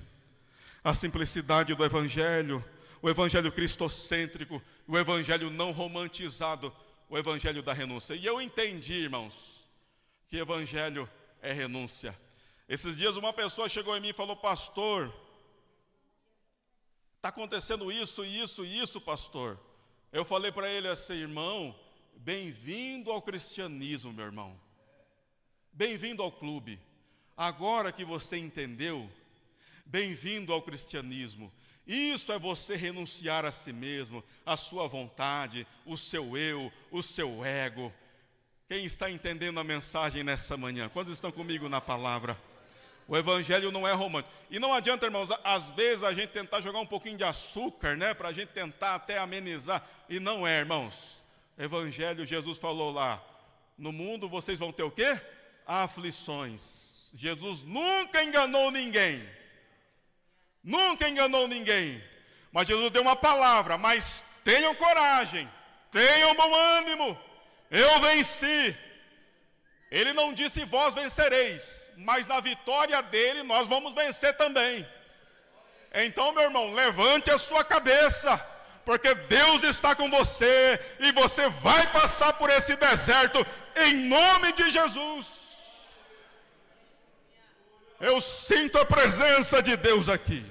A simplicidade do Evangelho, o Evangelho cristocêntrico, o Evangelho não romantizado, o Evangelho da renúncia. E eu entendi, irmãos, que Evangelho é renúncia. Esses dias uma pessoa chegou em mim e falou, pastor, está acontecendo isso, pastor. Eu falei para ele assim, irmão, bem-vindo ao cristianismo, meu irmão. Bem-vindo ao clube. Agora que você entendeu, bem-vindo ao cristianismo. Isso é você renunciar a si mesmo, a sua vontade, o seu eu, o seu ego. Quem está entendendo a mensagem nessa manhã? Quantos estão comigo na palavra? O Evangelho não é romântico. E não adianta, irmãos, às vezes a gente tentar jogar um pouquinho de açúcar, né? Para a gente tentar até amenizar. E não é, irmãos. Evangelho, Jesus falou lá, no mundo vocês vão ter o quê? Aflições. Jesus nunca enganou ninguém. Nunca enganou ninguém. Mas Jesus deu uma palavra, mas tenham coragem, tenham bom ânimo. Eu venci. Ele não disse vós vencereis, mas na vitória dele nós vamos vencer também. Então, meu irmão, levante a sua cabeça, porque Deus está com você e você vai passar por esse deserto em nome de Jesus. Eu sinto a presença de Deus aqui.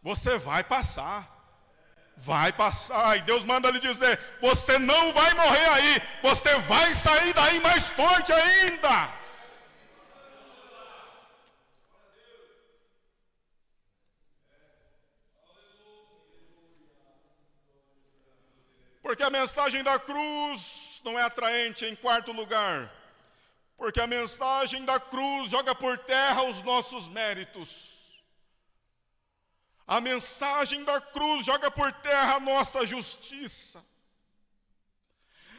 Você vai passar. Vai passar. E Deus manda lhe dizer, você não vai morrer aí. Você vai sair daí mais forte ainda. Porque a mensagem da cruz não é atraente. Em quarto lugar, porque a mensagem da cruz joga por terra os nossos méritos. A mensagem da cruz joga por terra a nossa justiça.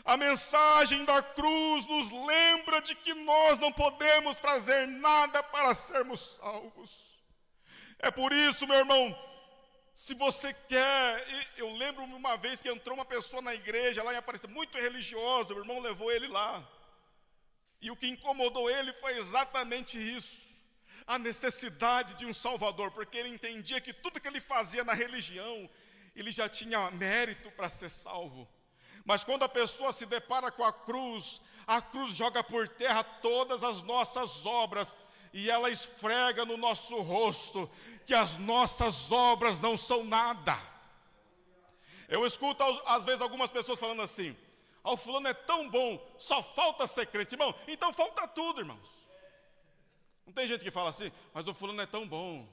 A mensagem da cruz nos lembra de que nós não podemos fazer nada para sermos salvos. É por isso, meu irmão, se você quer... Eu lembro uma vez que entrou uma pessoa na igreja, lá em Aparecida, muito religiosa, o irmão levou ele lá. E o que incomodou ele foi exatamente isso. A necessidade de um Salvador, porque ele entendia que tudo que ele fazia na religião, ele já tinha mérito para ser salvo. Mas quando a pessoa se depara com a cruz joga por terra todas as nossas obras, e ela esfrega no nosso rosto, que as nossas obras não são nada. Eu escuto às vezes algumas pessoas falando assim, o fulano é tão bom, só falta ser crente. Irmão, então falta tudo, irmãos. Não tem gente que fala assim, mas o fulano é tão bom,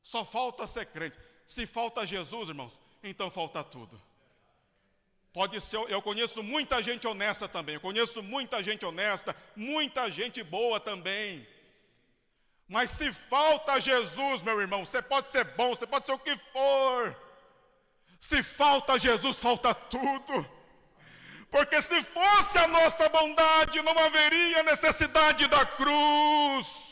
só falta ser crente. Se falta Jesus, irmãos, então falta tudo. Pode ser, eu conheço muita gente honesta também, eu conheço muita gente honesta, muita gente boa também. Mas se falta Jesus, meu irmão, você pode ser bom, você pode ser o que for. Se falta Jesus, falta tudo. Porque se fosse a nossa bondade, não haveria necessidade da cruz.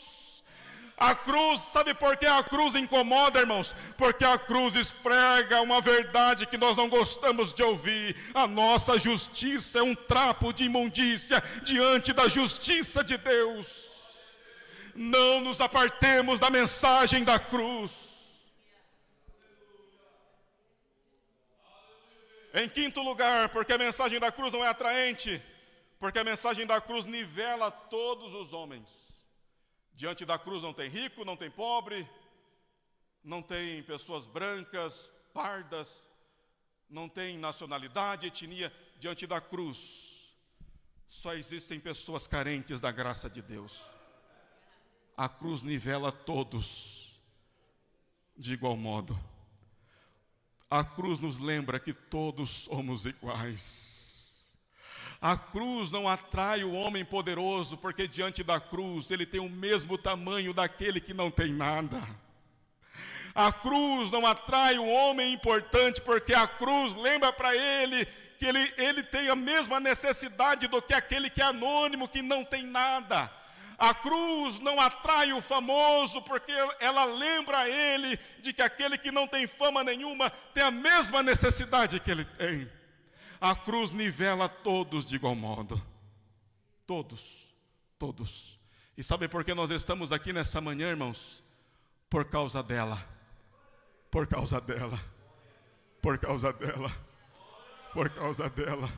A cruz, sabe por que a cruz incomoda, irmãos? Porque a cruz esfrega uma verdade que nós não gostamos de ouvir. A nossa justiça é um trapo de imundícia diante da justiça de Deus. Não nos apartemos da mensagem da cruz. Em quinto lugar, porque a mensagem da cruz não é atraente, porque a mensagem da cruz nivela todos os homens. Diante da cruz não tem rico, não tem pobre, não tem pessoas brancas, pardas, não tem nacionalidade, etnia. Diante da cruz só existem pessoas carentes da graça de Deus. A cruz nivela todos de igual modo. A cruz nos lembra que todos somos iguais. A cruz não atrai o homem poderoso, porque diante da cruz ele tem o mesmo tamanho daquele que não tem nada. A cruz não atrai o homem importante, porque a cruz lembra para ele que ele tem a mesma necessidade do que aquele que é anônimo, que não tem nada. A cruz não atrai o famoso, porque ela lembra a ele de que aquele que não tem fama nenhuma tem a mesma necessidade que ele tem. A cruz nivela todos de igual modo. Todos, todos. E sabe por que nós estamos aqui nessa manhã, irmãos? Por causa dela. Por causa dela. Por causa dela. Por causa dela.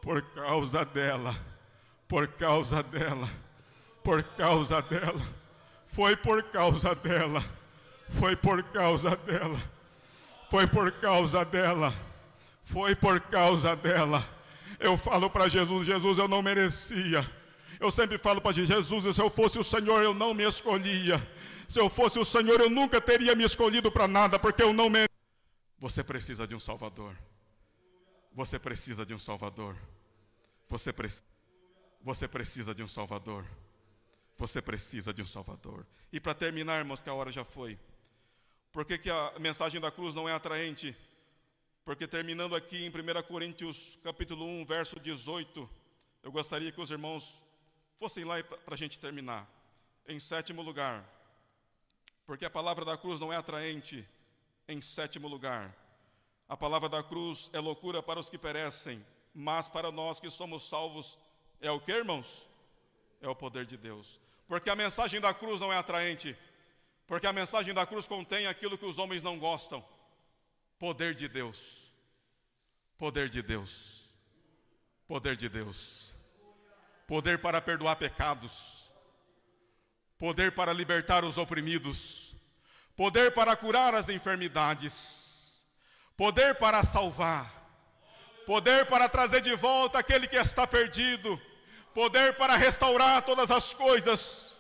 Por causa dela. Por causa dela. Por causa dela. Foi por causa dela. Foi por causa dela. Foi por causa dela. Foi por causa dela. Eu falo para Jesus, Jesus, eu não merecia. Eu sempre falo para Jesus, se eu fosse o Senhor, eu não me escolhia. Se eu fosse o Senhor, eu nunca teria me escolhido para nada, porque eu não merecia. Você precisa de um Salvador. Você precisa de um Salvador. Você precisa de um Salvador. Você precisa de um Salvador. E para terminar, irmãos, que a hora já foi. Por que a mensagem da cruz não é atraente? Porque terminando aqui em 1 Coríntios capítulo 1, verso 18, eu gostaria que os irmãos fossem lá para a gente terminar. Em sétimo lugar, porque a palavra da cruz não é atraente. Em sétimo lugar, a palavra da cruz é loucura para os que perecem, mas para nós que somos salvos, é o que, irmãos? É o poder de Deus. Porque a mensagem da cruz não é atraente, porque a mensagem da cruz contém aquilo que os homens não gostam. Poder de Deus, poder de Deus, poder de Deus, poder para perdoar pecados, poder para libertar os oprimidos, poder para curar as enfermidades, poder para salvar, poder para trazer de volta aquele que está perdido, poder para restaurar todas as coisas,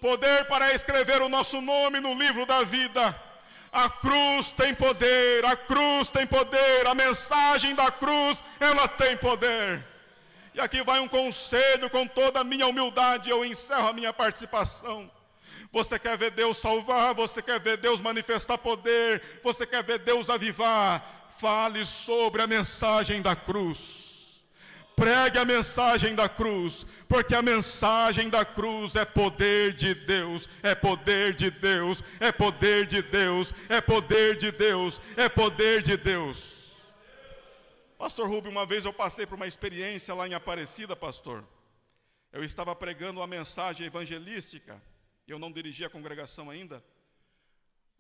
poder para escrever o nosso nome no livro da vida. A cruz tem poder, a cruz tem poder, a mensagem da cruz, ela tem poder. E aqui vai um conselho, com toda a minha humildade, eu encerro a minha participação. Você quer ver Deus salvar, você quer ver Deus manifestar poder, você quer ver Deus avivar, fale sobre a mensagem da cruz. Pregue a mensagem da cruz, porque a mensagem da cruz é poder de Deus, é poder de Deus, é poder de Deus, é poder de Deus, é poder de Deus. Pastor Rubem, uma vez eu passei por uma experiência lá em Aparecida, pastor. Eu estava pregando uma mensagem evangelística, eu não dirigia a congregação ainda,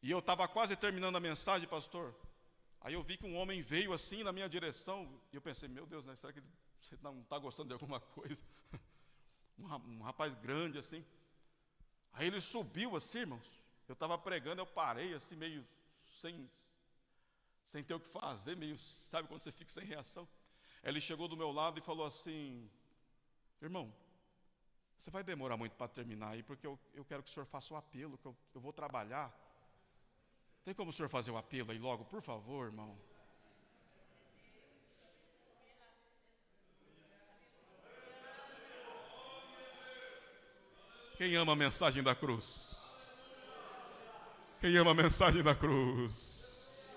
e eu estava quase terminando a mensagem, pastor. Aí eu vi que um homem veio assim na minha direção, e eu pensei, meu Deus, né, será que você não está gostando de alguma coisa? Um rapaz grande assim. Aí ele subiu assim, irmãos. Eu estava pregando, eu parei assim, meio sem ter o que fazer, meio, sabe quando você fica sem reação? Aí ele chegou do meu lado e falou assim, irmão, você vai demorar muito para terminar aí, porque eu quero que o senhor faça o apelo, que eu vou trabalhar. Tem como o senhor fazer o apelo aí logo, por favor, irmão? Quem ama a mensagem da cruz? Quem ama a mensagem da cruz?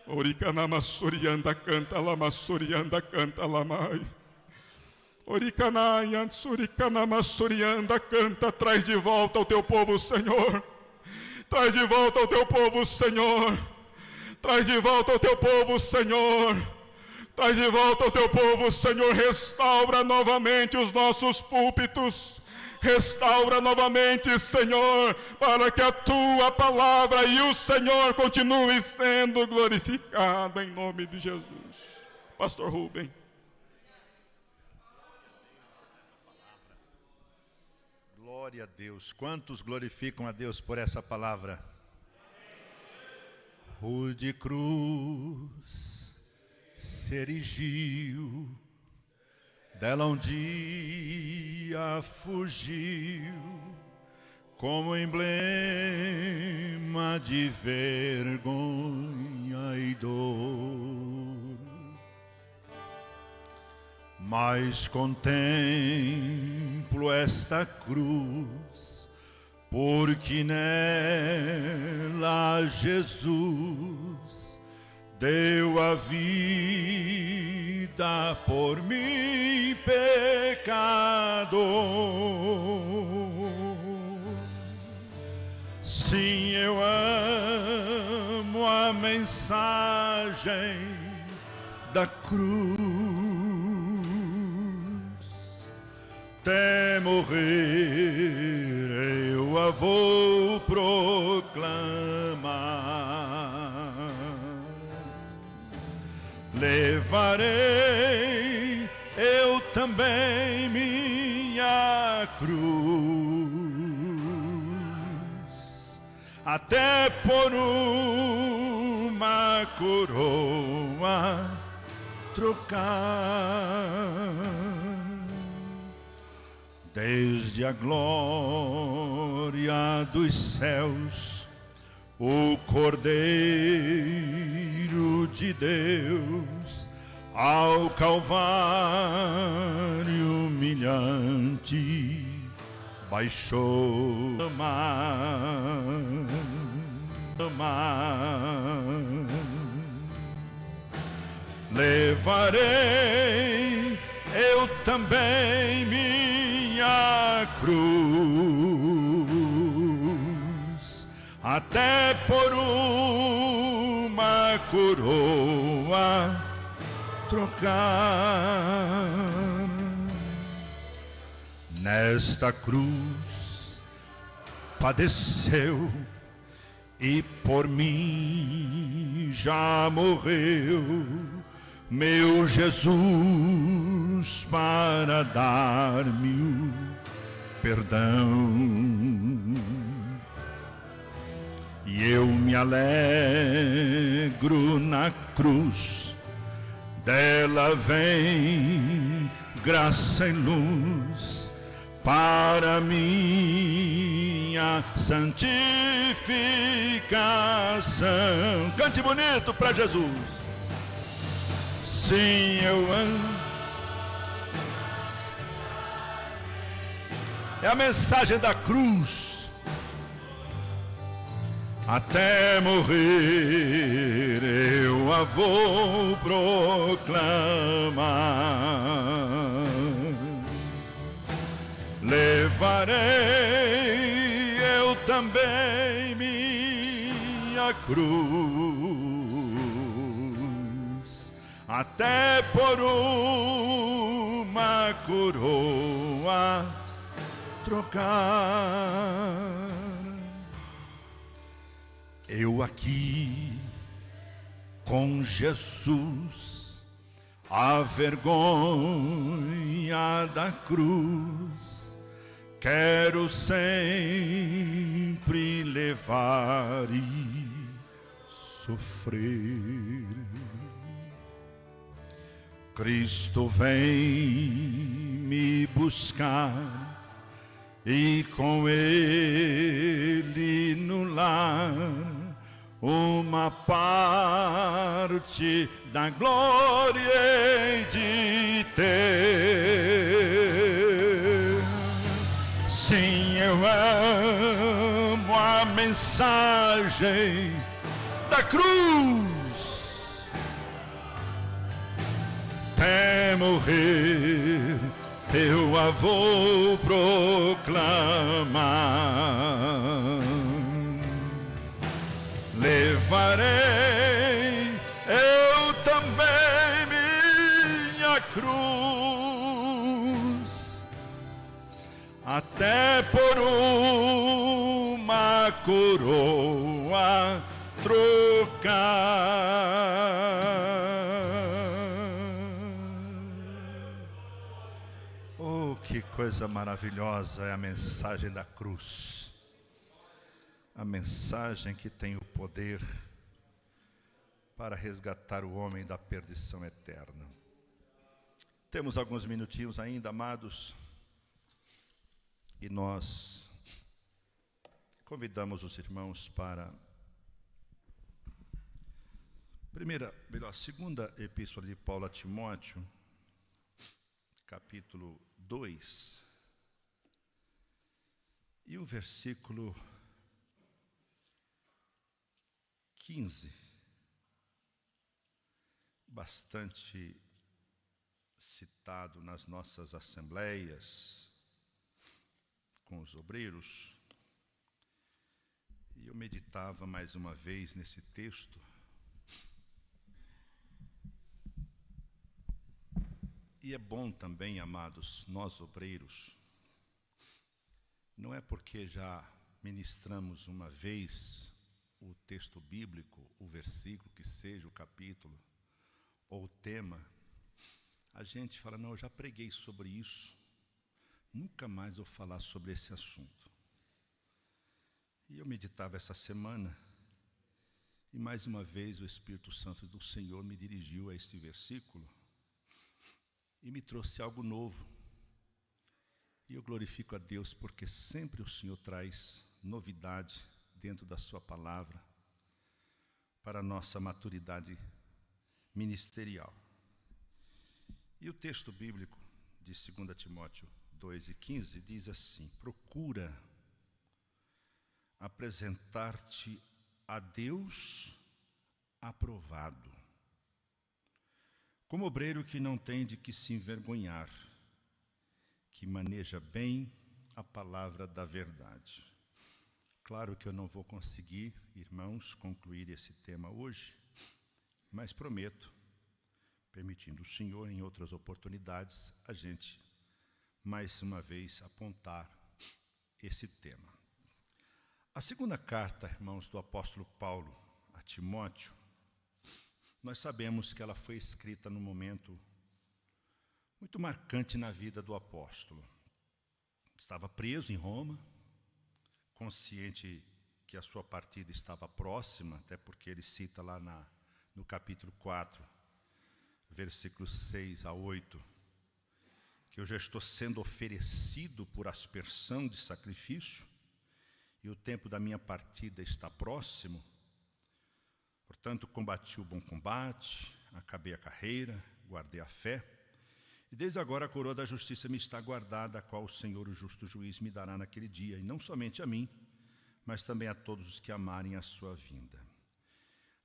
Oricanama surianda canta lama surianda canta lamai. Oricanaia suricanama surianda canta. Traz de volta ao teu povo, Senhor. Traz de volta ao teu povo, Senhor. Traz de volta ao teu povo, Senhor. Traz de volta ao teu povo, Senhor. Restaura novamente os nossos púlpitos. Restaura novamente, Senhor, para que a tua palavra e o Senhor continue sendo glorificado em nome de Jesus. Pastor Rubem. Glória a Deus. Quantos glorificam a Deus por essa palavra? Rude cruz se erigiu, dela um dia fugiu, como emblema de vergonha e dor. Mas contemplo esta cruz, porque nela Jesus deu a vida por mim, pecador. Sim, eu amo a mensagem da cruz. Até morrer eu a vou proclamar. Levarei eu também minha cruz, até por uma coroa trocar. Desde a glória dos céus, o Cordeiro de Deus, ao Calvário humilhante, baixou Levarei eu também minha cruz, até por uma coroa trocar. Nesta cruz padeceu e por mim já morreu meu Jesus para dar-me o perdão. E eu me alegro na cruz, dela vem graça e luz para minha santificação. Cante bonito para Jesus. Sim, eu amo. É a mensagem da cruz. Até morrer eu a vou proclamar. Levarei eu também minha cruz, até por uma coroa trocar. Eu aqui com Jesus, a vergonha da cruz, quero sempre levar e sofrer. Cristo vem me buscar e com Ele no lar uma parte da glória hei de ter. Sim, eu amo a mensagem da cruz. Até morrer eu a vou proclamar. Levarei eu também minha cruz, até por uma coroa trocar. Oh, que coisa maravilhosa é a mensagem da cruz. A mensagem que tem o poder para resgatar o homem da perdição eterna. Temos alguns minutinhos ainda, amados, e nós convidamos os irmãos para segunda epístola de Paulo a Timóteo, capítulo 2, e o versículo 15, bastante citado nas nossas assembleias com os obreiros, e eu meditava mais uma vez nesse texto, e é bom também, amados, nós obreiros, não é porque já ministramos uma vez o texto bíblico, o versículo, que seja o capítulo, ou o tema, a gente fala, não, eu já preguei sobre isso, nunca mais vou falar sobre esse assunto. E eu meditava essa semana, e mais uma vez o Espírito Santo do Senhor me dirigiu a este versículo, e me trouxe algo novo. E eu glorifico a Deus, porque sempre o Senhor traz novidade dentro da sua palavra, para a nossa maturidade ministerial. E o texto bíblico de 2 Timóteo 2:15 diz assim: procura apresentar-te a Deus aprovado, como obreiro que não tem de que se envergonhar, que maneja bem a palavra da verdade. Claro que eu não vou conseguir, irmãos, concluir esse tema hoje, mas prometo, permitindo o Senhor, em outras oportunidades, a gente, mais uma vez, apontar esse tema. A segunda carta, irmãos, do apóstolo Paulo a Timóteo, nós sabemos que ela foi escrita num momento muito marcante na vida do apóstolo. Estava preso em Roma, consciente que a sua partida estava próxima, até porque ele cita lá no capítulo 4, versículos 6 a 8, que eu já estou sendo oferecido por aspersão de sacrifício, e o tempo da minha partida está próximo. Portanto, combati o bom combate, acabei a carreira, guardei a fé, e desde agora a coroa da justiça me está guardada, a qual o Senhor, o justo juiz, me dará naquele dia, e não somente a mim, mas também a todos os que amarem a sua vinda.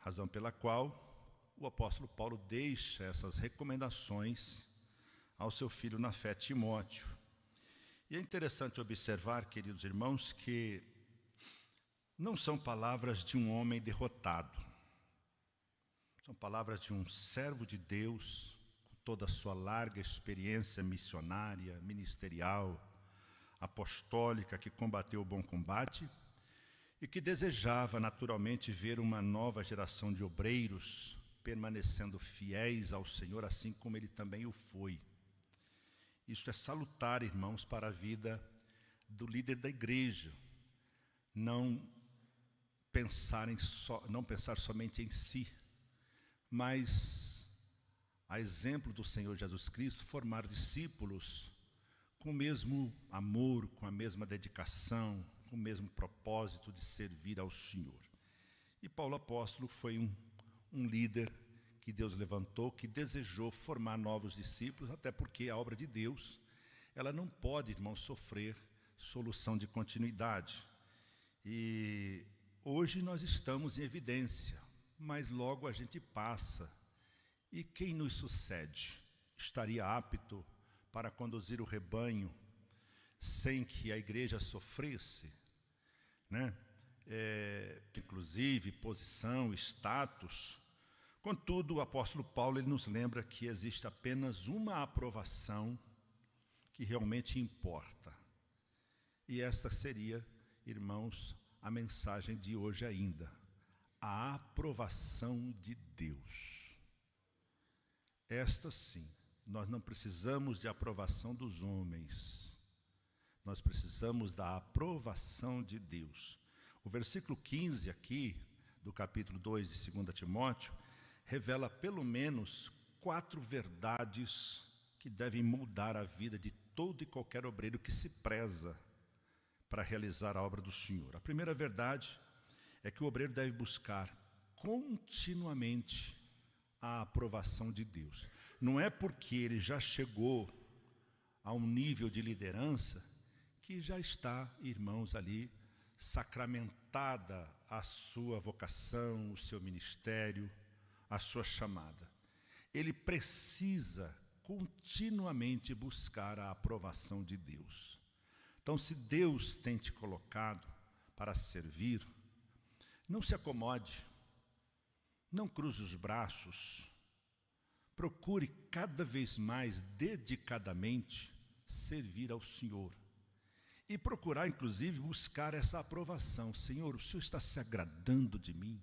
Razão pela qual o apóstolo Paulo deixa essas recomendações ao seu filho na fé, Timóteo. E é interessante observar, queridos irmãos, que não são palavras de um homem derrotado, são palavras de um servo de Deus, toda a sua larga experiência missionária, ministerial, apostólica, que combateu o bom combate e que desejava naturalmente ver uma nova geração de obreiros permanecendo fiéis ao Senhor, assim como ele também o foi. Isso é salutar, irmãos, para a vida do líder da igreja. Não pensar somente em si, mas, a exemplo do Senhor Jesus Cristo, formar discípulos com o mesmo amor, com a mesma dedicação, com o mesmo propósito de servir ao Senhor. E Paulo apóstolo foi um líder que Deus levantou, que desejou formar novos discípulos, até porque a obra de Deus, ela não pode, irmãos, sofrer solução de continuidade. E hoje nós estamos em evidência, mas logo a gente passa. E quem nos sucede estaria apto para conduzir o rebanho sem que a igreja sofresse, né? Inclusive posição, status. Contudo, o apóstolo Paulo ele nos lembra que existe apenas uma aprovação que realmente importa. E esta seria, irmãos, a mensagem de hoje ainda. A aprovação de Deus. Esta sim, nós não precisamos de aprovação dos homens. Nós precisamos da aprovação de Deus. O versículo 15 aqui, do capítulo 2 de 2 Timóteo, revela pelo menos 4 verdades que devem mudar a vida de todo e qualquer obreiro que se preza para realizar a obra do Senhor. A primeira verdade é que o obreiro deve buscar continuamente a aprovação de Deus. Não é porque ele já chegou a um nível de liderança que já está, irmãos, ali sacramentada a sua vocação, o seu ministério, a sua chamada. Ele precisa continuamente buscar a aprovação de Deus. Então, se Deus tem te colocado para servir, não se acomode, não cruze os braços, procure cada vez mais dedicadamente servir ao Senhor. E procurar, inclusive, buscar essa aprovação. Senhor, o Senhor está se agradando de mim?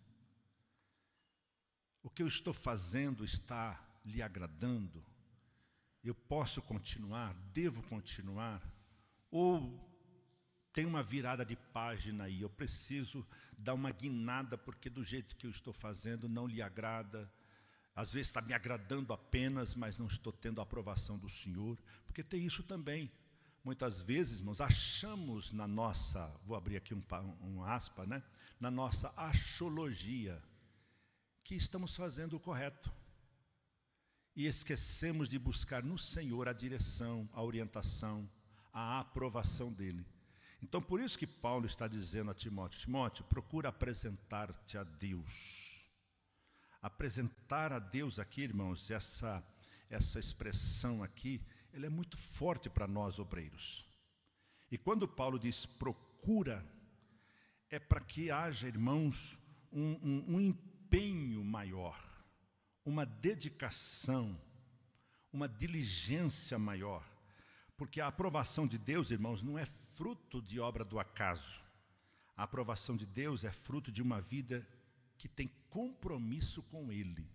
O que eu estou fazendo está lhe agradando? Eu posso continuar? Devo continuar? Ou tem uma virada de página aí? Eu preciso dar uma guinada porque do jeito que eu estou fazendo não lhe agrada. Às vezes está me agradando apenas, mas não estou tendo a aprovação do Senhor. Porque tem isso também. Muitas vezes, irmãos, achamos na nossa, vou abrir aqui um aspa, né? Na nossa axologia, que estamos fazendo o correto. E esquecemos de buscar no Senhor a direção, a orientação, a aprovação dEle. Então, por isso que Paulo está dizendo a Timóteo, Timóteo, procura apresentar-te a Deus. Apresentar a Deus aqui, irmãos, essa expressão aqui, ela é muito forte para nós obreiros. E quando Paulo diz procura, é para que haja, irmãos, um empenho maior, uma dedicação, uma diligência maior. Porque a aprovação de Deus, irmãos, não é fruto de obra do acaso. A aprovação de Deus é fruto de uma vida que tem compromisso com Ele.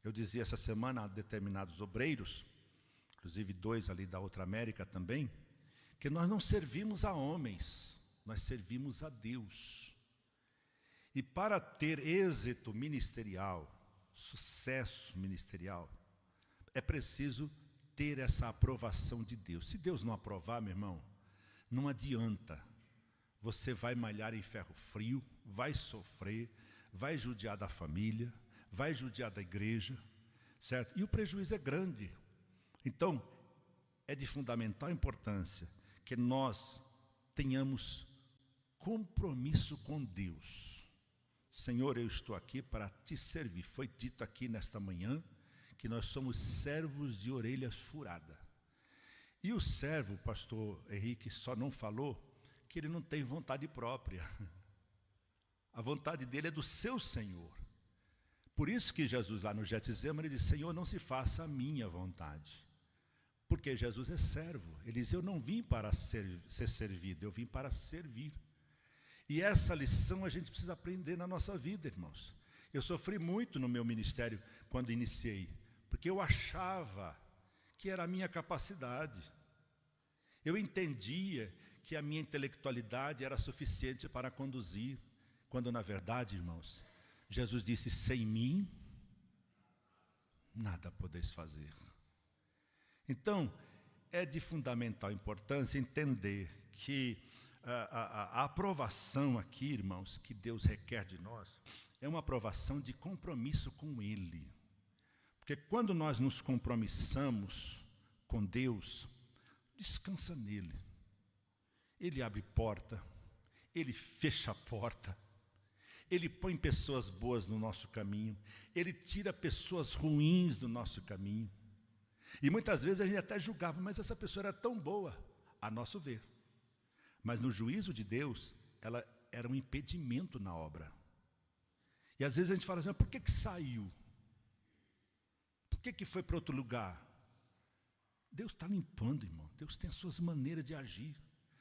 Eu dizia essa semana a determinados obreiros, inclusive 2 ali da Outra América também, que nós não servimos a homens, nós servimos a Deus. E para ter êxito ministerial, sucesso ministerial, é preciso ter essa aprovação de Deus. Se Deus não aprovar, meu irmão, não adianta. Você vai malhar em ferro frio, vai sofrer, vai judiar da família, vai judiar da igreja, certo? E o prejuízo é grande. Então, é de fundamental importância que nós tenhamos compromisso com Deus. Senhor, eu estou aqui para te servir. Foi dito aqui nesta manhã que nós somos servos de orelhas furadas. E o servo, pastor Henrique, só não falou que ele não tem vontade própria. A vontade dele é do seu Senhor. Por isso que Jesus lá no Getsemane disse, Senhor, não se faça a minha vontade. Porque Jesus é servo. Ele diz, eu não vim para ser servido, eu vim para servir. E essa lição a gente precisa aprender na nossa vida, irmãos. Eu sofri muito no meu ministério quando iniciei, porque eu achava que era a minha capacidade. Eu entendia que a minha intelectualidade era suficiente para conduzir, quando na verdade, irmãos, Jesus disse, sem mim, nada podeis fazer. Então, é de fundamental importância entender que a aprovação aqui, irmãos, que Deus requer de nós, é uma aprovação de compromisso com Ele. Porque quando nós nos compromissamos com Deus, descansa nele. Ele abre porta, Ele fecha a porta, Ele põe pessoas boas no nosso caminho, Ele tira pessoas ruins do nosso caminho. E muitas vezes a gente até julgava, mas essa pessoa era tão boa, a nosso ver. Mas no juízo de Deus, ela era um impedimento na obra. E às vezes a gente fala assim, mas por que saiu? Por que foi para outro lugar? Deus está limpando, irmão. Deus tem as suas maneiras de agir.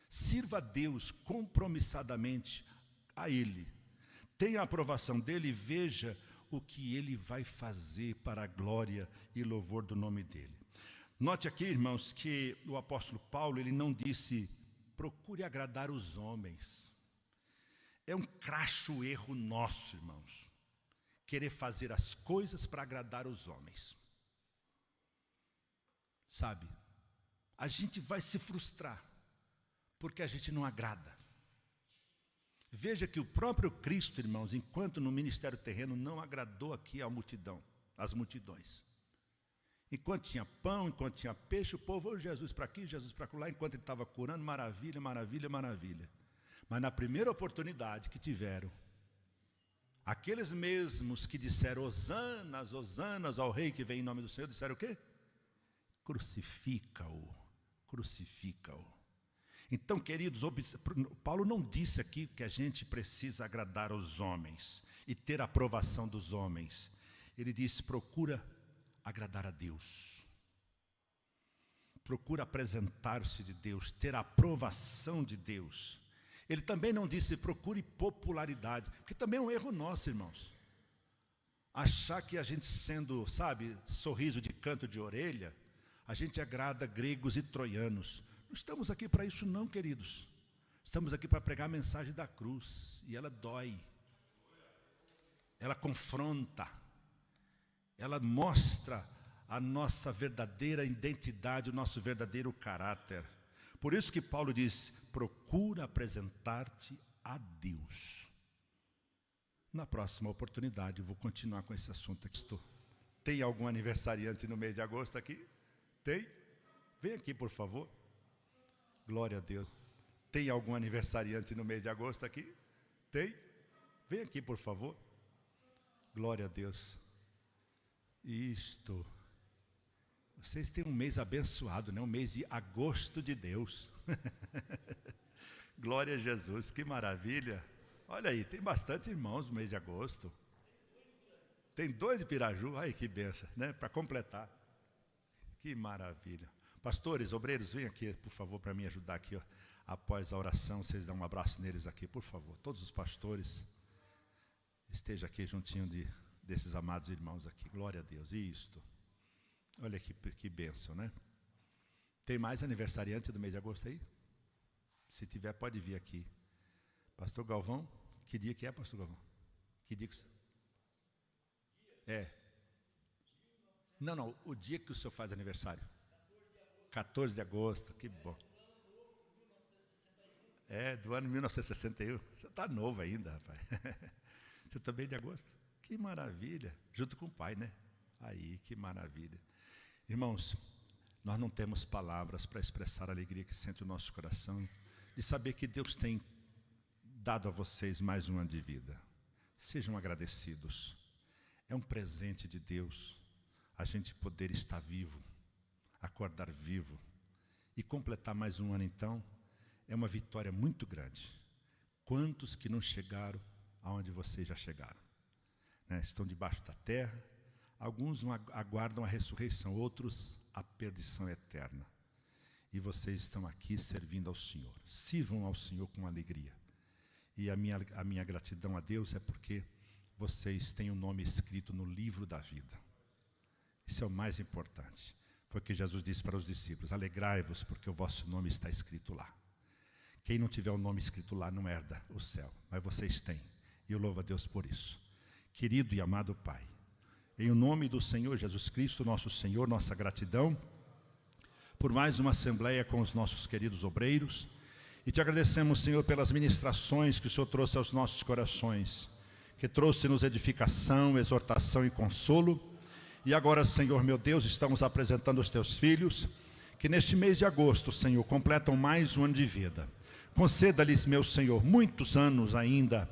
Sirva a Deus compromissadamente a Ele. Tenha a aprovação dEle e veja o que Ele vai fazer para a glória e louvor do nome dEle. Note aqui, irmãos, que o apóstolo Paulo, ele não disse, procure agradar os homens. É um crasso erro nosso, irmãos, querer fazer as coisas para agradar os homens. Sabe, a gente vai se frustrar, porque a gente não agrada. Veja que o próprio Cristo, irmãos, enquanto no ministério terreno, não agradou aqui a multidão, as multidões. Enquanto tinha pão, enquanto tinha peixe, o povo, Jesus para aqui, Jesus para lá, enquanto ele estava curando, maravilha, maravilha, maravilha. Mas na primeira oportunidade que tiveram, aqueles mesmos que disseram, hosanas, hosanas ao rei que vem em nome do Senhor, disseram o quê? Crucifica-o, crucifica-o. Então, queridos, Paulo não disse aqui que a gente precisa agradar aos homens e ter a aprovação dos homens. Ele disse, procura agradar a Deus. Procura apresentar-se de Deus, ter a aprovação de Deus. Ele também não disse, procure popularidade, porque também é um erro nosso, irmãos. Achar que a gente sendo, sabe, sorriso de canto de orelha, a gente agrada gregos e troianos. Não estamos aqui para isso não, queridos. Estamos aqui para pregar a mensagem da cruz. E ela dói. Ela confronta. Ela mostra a nossa verdadeira identidade, o nosso verdadeiro caráter. Por isso que Paulo diz, procura apresentar-te a Deus. Na próxima oportunidade, eu vou continuar com esse assunto aqui. Tem algum aniversariante no mês de agosto aqui? Tem? Vem aqui, por favor. Glória a Deus. Tem algum aniversariante no mês de agosto aqui? Tem? Vem aqui, por favor. Glória a Deus. Isto. Vocês têm um mês abençoado, né? Um mês de agosto de Deus. Glória a Jesus, que maravilha. Olha aí, tem bastante irmãos no mês de agosto. Tem 2 de Piraju, ai que benção, né? Para completar. Que maravilha. Pastores, obreiros, venham aqui, por favor, para me ajudar aqui, ó. Após a oração, vocês dão um abraço neles aqui, por favor. Todos os pastores, estejam aqui juntinho desses amados irmãos aqui. Glória a Deus. Isto. Olha que bênção, né? Tem mais aniversariante do mês de agosto aí? Se tiver, pode vir aqui. Pastor Galvão, que dia que é, Pastor Galvão? Que dia que... É. Não, o dia que o senhor faz aniversário. 14 de agosto, que bom. É, do ano 1961. Você está novo ainda, rapaz. Você também de agosto? Que maravilha. Junto com o pai, né? Aí, que maravilha. Irmãos, nós não temos palavras para expressar a alegria que sente o nosso coração de saber que Deus tem dado a vocês mais um ano de vida. Sejam agradecidos. É um presente de Deus a gente poder estar vivo, acordar vivo e completar mais um ano, então, é uma vitória muito grande. Quantos que não chegaram aonde vocês já chegaram? Né? Estão debaixo da terra, alguns aguardam a ressurreição, outros a perdição eterna. E vocês estão aqui servindo ao Senhor. Sirvam ao Senhor com alegria. E a minha gratidão a Deus é porque vocês têm o nome escrito no livro da vida. Isso é o mais importante. Foi o que Jesus disse para os discípulos, alegrai-vos porque o vosso nome está escrito lá. Quem não tiver o nome escrito lá não herda o céu, mas vocês têm. E eu louvo a Deus por isso. Querido e amado Pai, em nome do Senhor Jesus Cristo, nosso Senhor, nossa gratidão, por mais uma assembleia com os nossos queridos obreiros, e te agradecemos, Senhor, pelas ministrações que o Senhor trouxe aos nossos corações, que trouxe-nos edificação, exortação e consolo. E agora, Senhor meu Deus, estamos apresentando os teus filhos, que neste mês de agosto, Senhor, completam mais um ano de vida. conceda-lhes, meu Senhor, muitos anos ainda,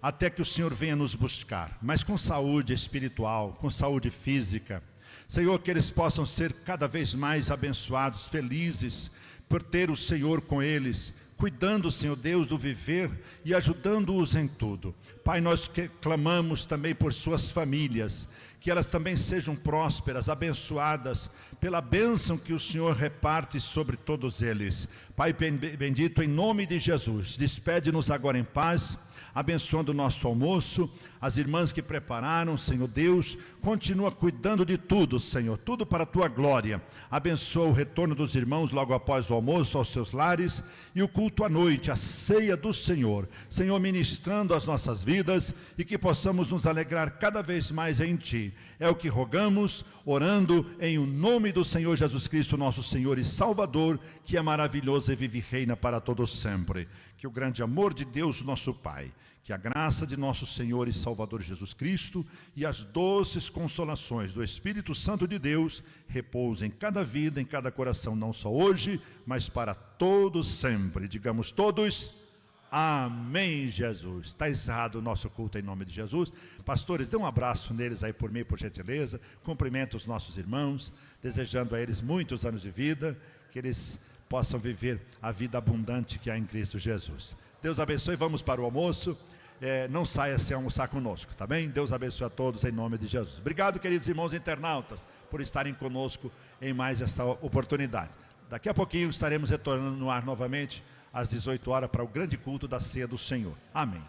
até que o Senhor venha nos buscar, mas com saúde espiritual, com saúde física. Senhor, que eles possam ser cada vez mais abençoados, felizes, por ter o Senhor com eles, cuidando, Senhor Deus, do viver e ajudando-os em tudo. Pai, nós clamamos também por suas famílias, que elas também sejam prósperas, abençoadas, pela bênção que o Senhor reparte sobre todos eles. Pai bendito, em nome de Jesus, despede-nos agora em paz, abençoando o nosso almoço, as irmãs que prepararam, Senhor Deus, continua cuidando de tudo, Senhor, tudo para a Tua glória. Abençoa o retorno dos irmãos logo após o almoço aos seus lares e o culto à noite, a ceia do Senhor. Senhor, ministrando as nossas vidas e que possamos nos alegrar cada vez mais em Ti. É o que rogamos, orando em o nome do Senhor Jesus Cristo, nosso Senhor e Salvador, que é maravilhoso e vive e reina para todos sempre. Que o grande amor de Deus, nosso Pai, que a graça de nosso Senhor e Salvador Jesus Cristo e as doces consolações do Espírito Santo de Deus repousem em cada vida, em cada coração, não só hoje, mas para todos sempre. Digamos todos, amém, Jesus. Está encerrado o nosso culto em nome de Jesus. Pastores, dê um abraço neles aí por mim, por gentileza. Cumprimento os nossos irmãos, desejando a eles muitos anos de vida, que eles possam viver a vida abundante que há em Cristo Jesus. Deus abençoe, vamos para o almoço. Não saia sem almoçar conosco, tá bem? Deus abençoe a todos em nome de Jesus. Obrigado, queridos irmãos internautas, por estarem conosco em mais esta oportunidade. Daqui a pouquinho estaremos retornando no ar novamente às 18 horas para o grande culto da ceia do Senhor. Amém.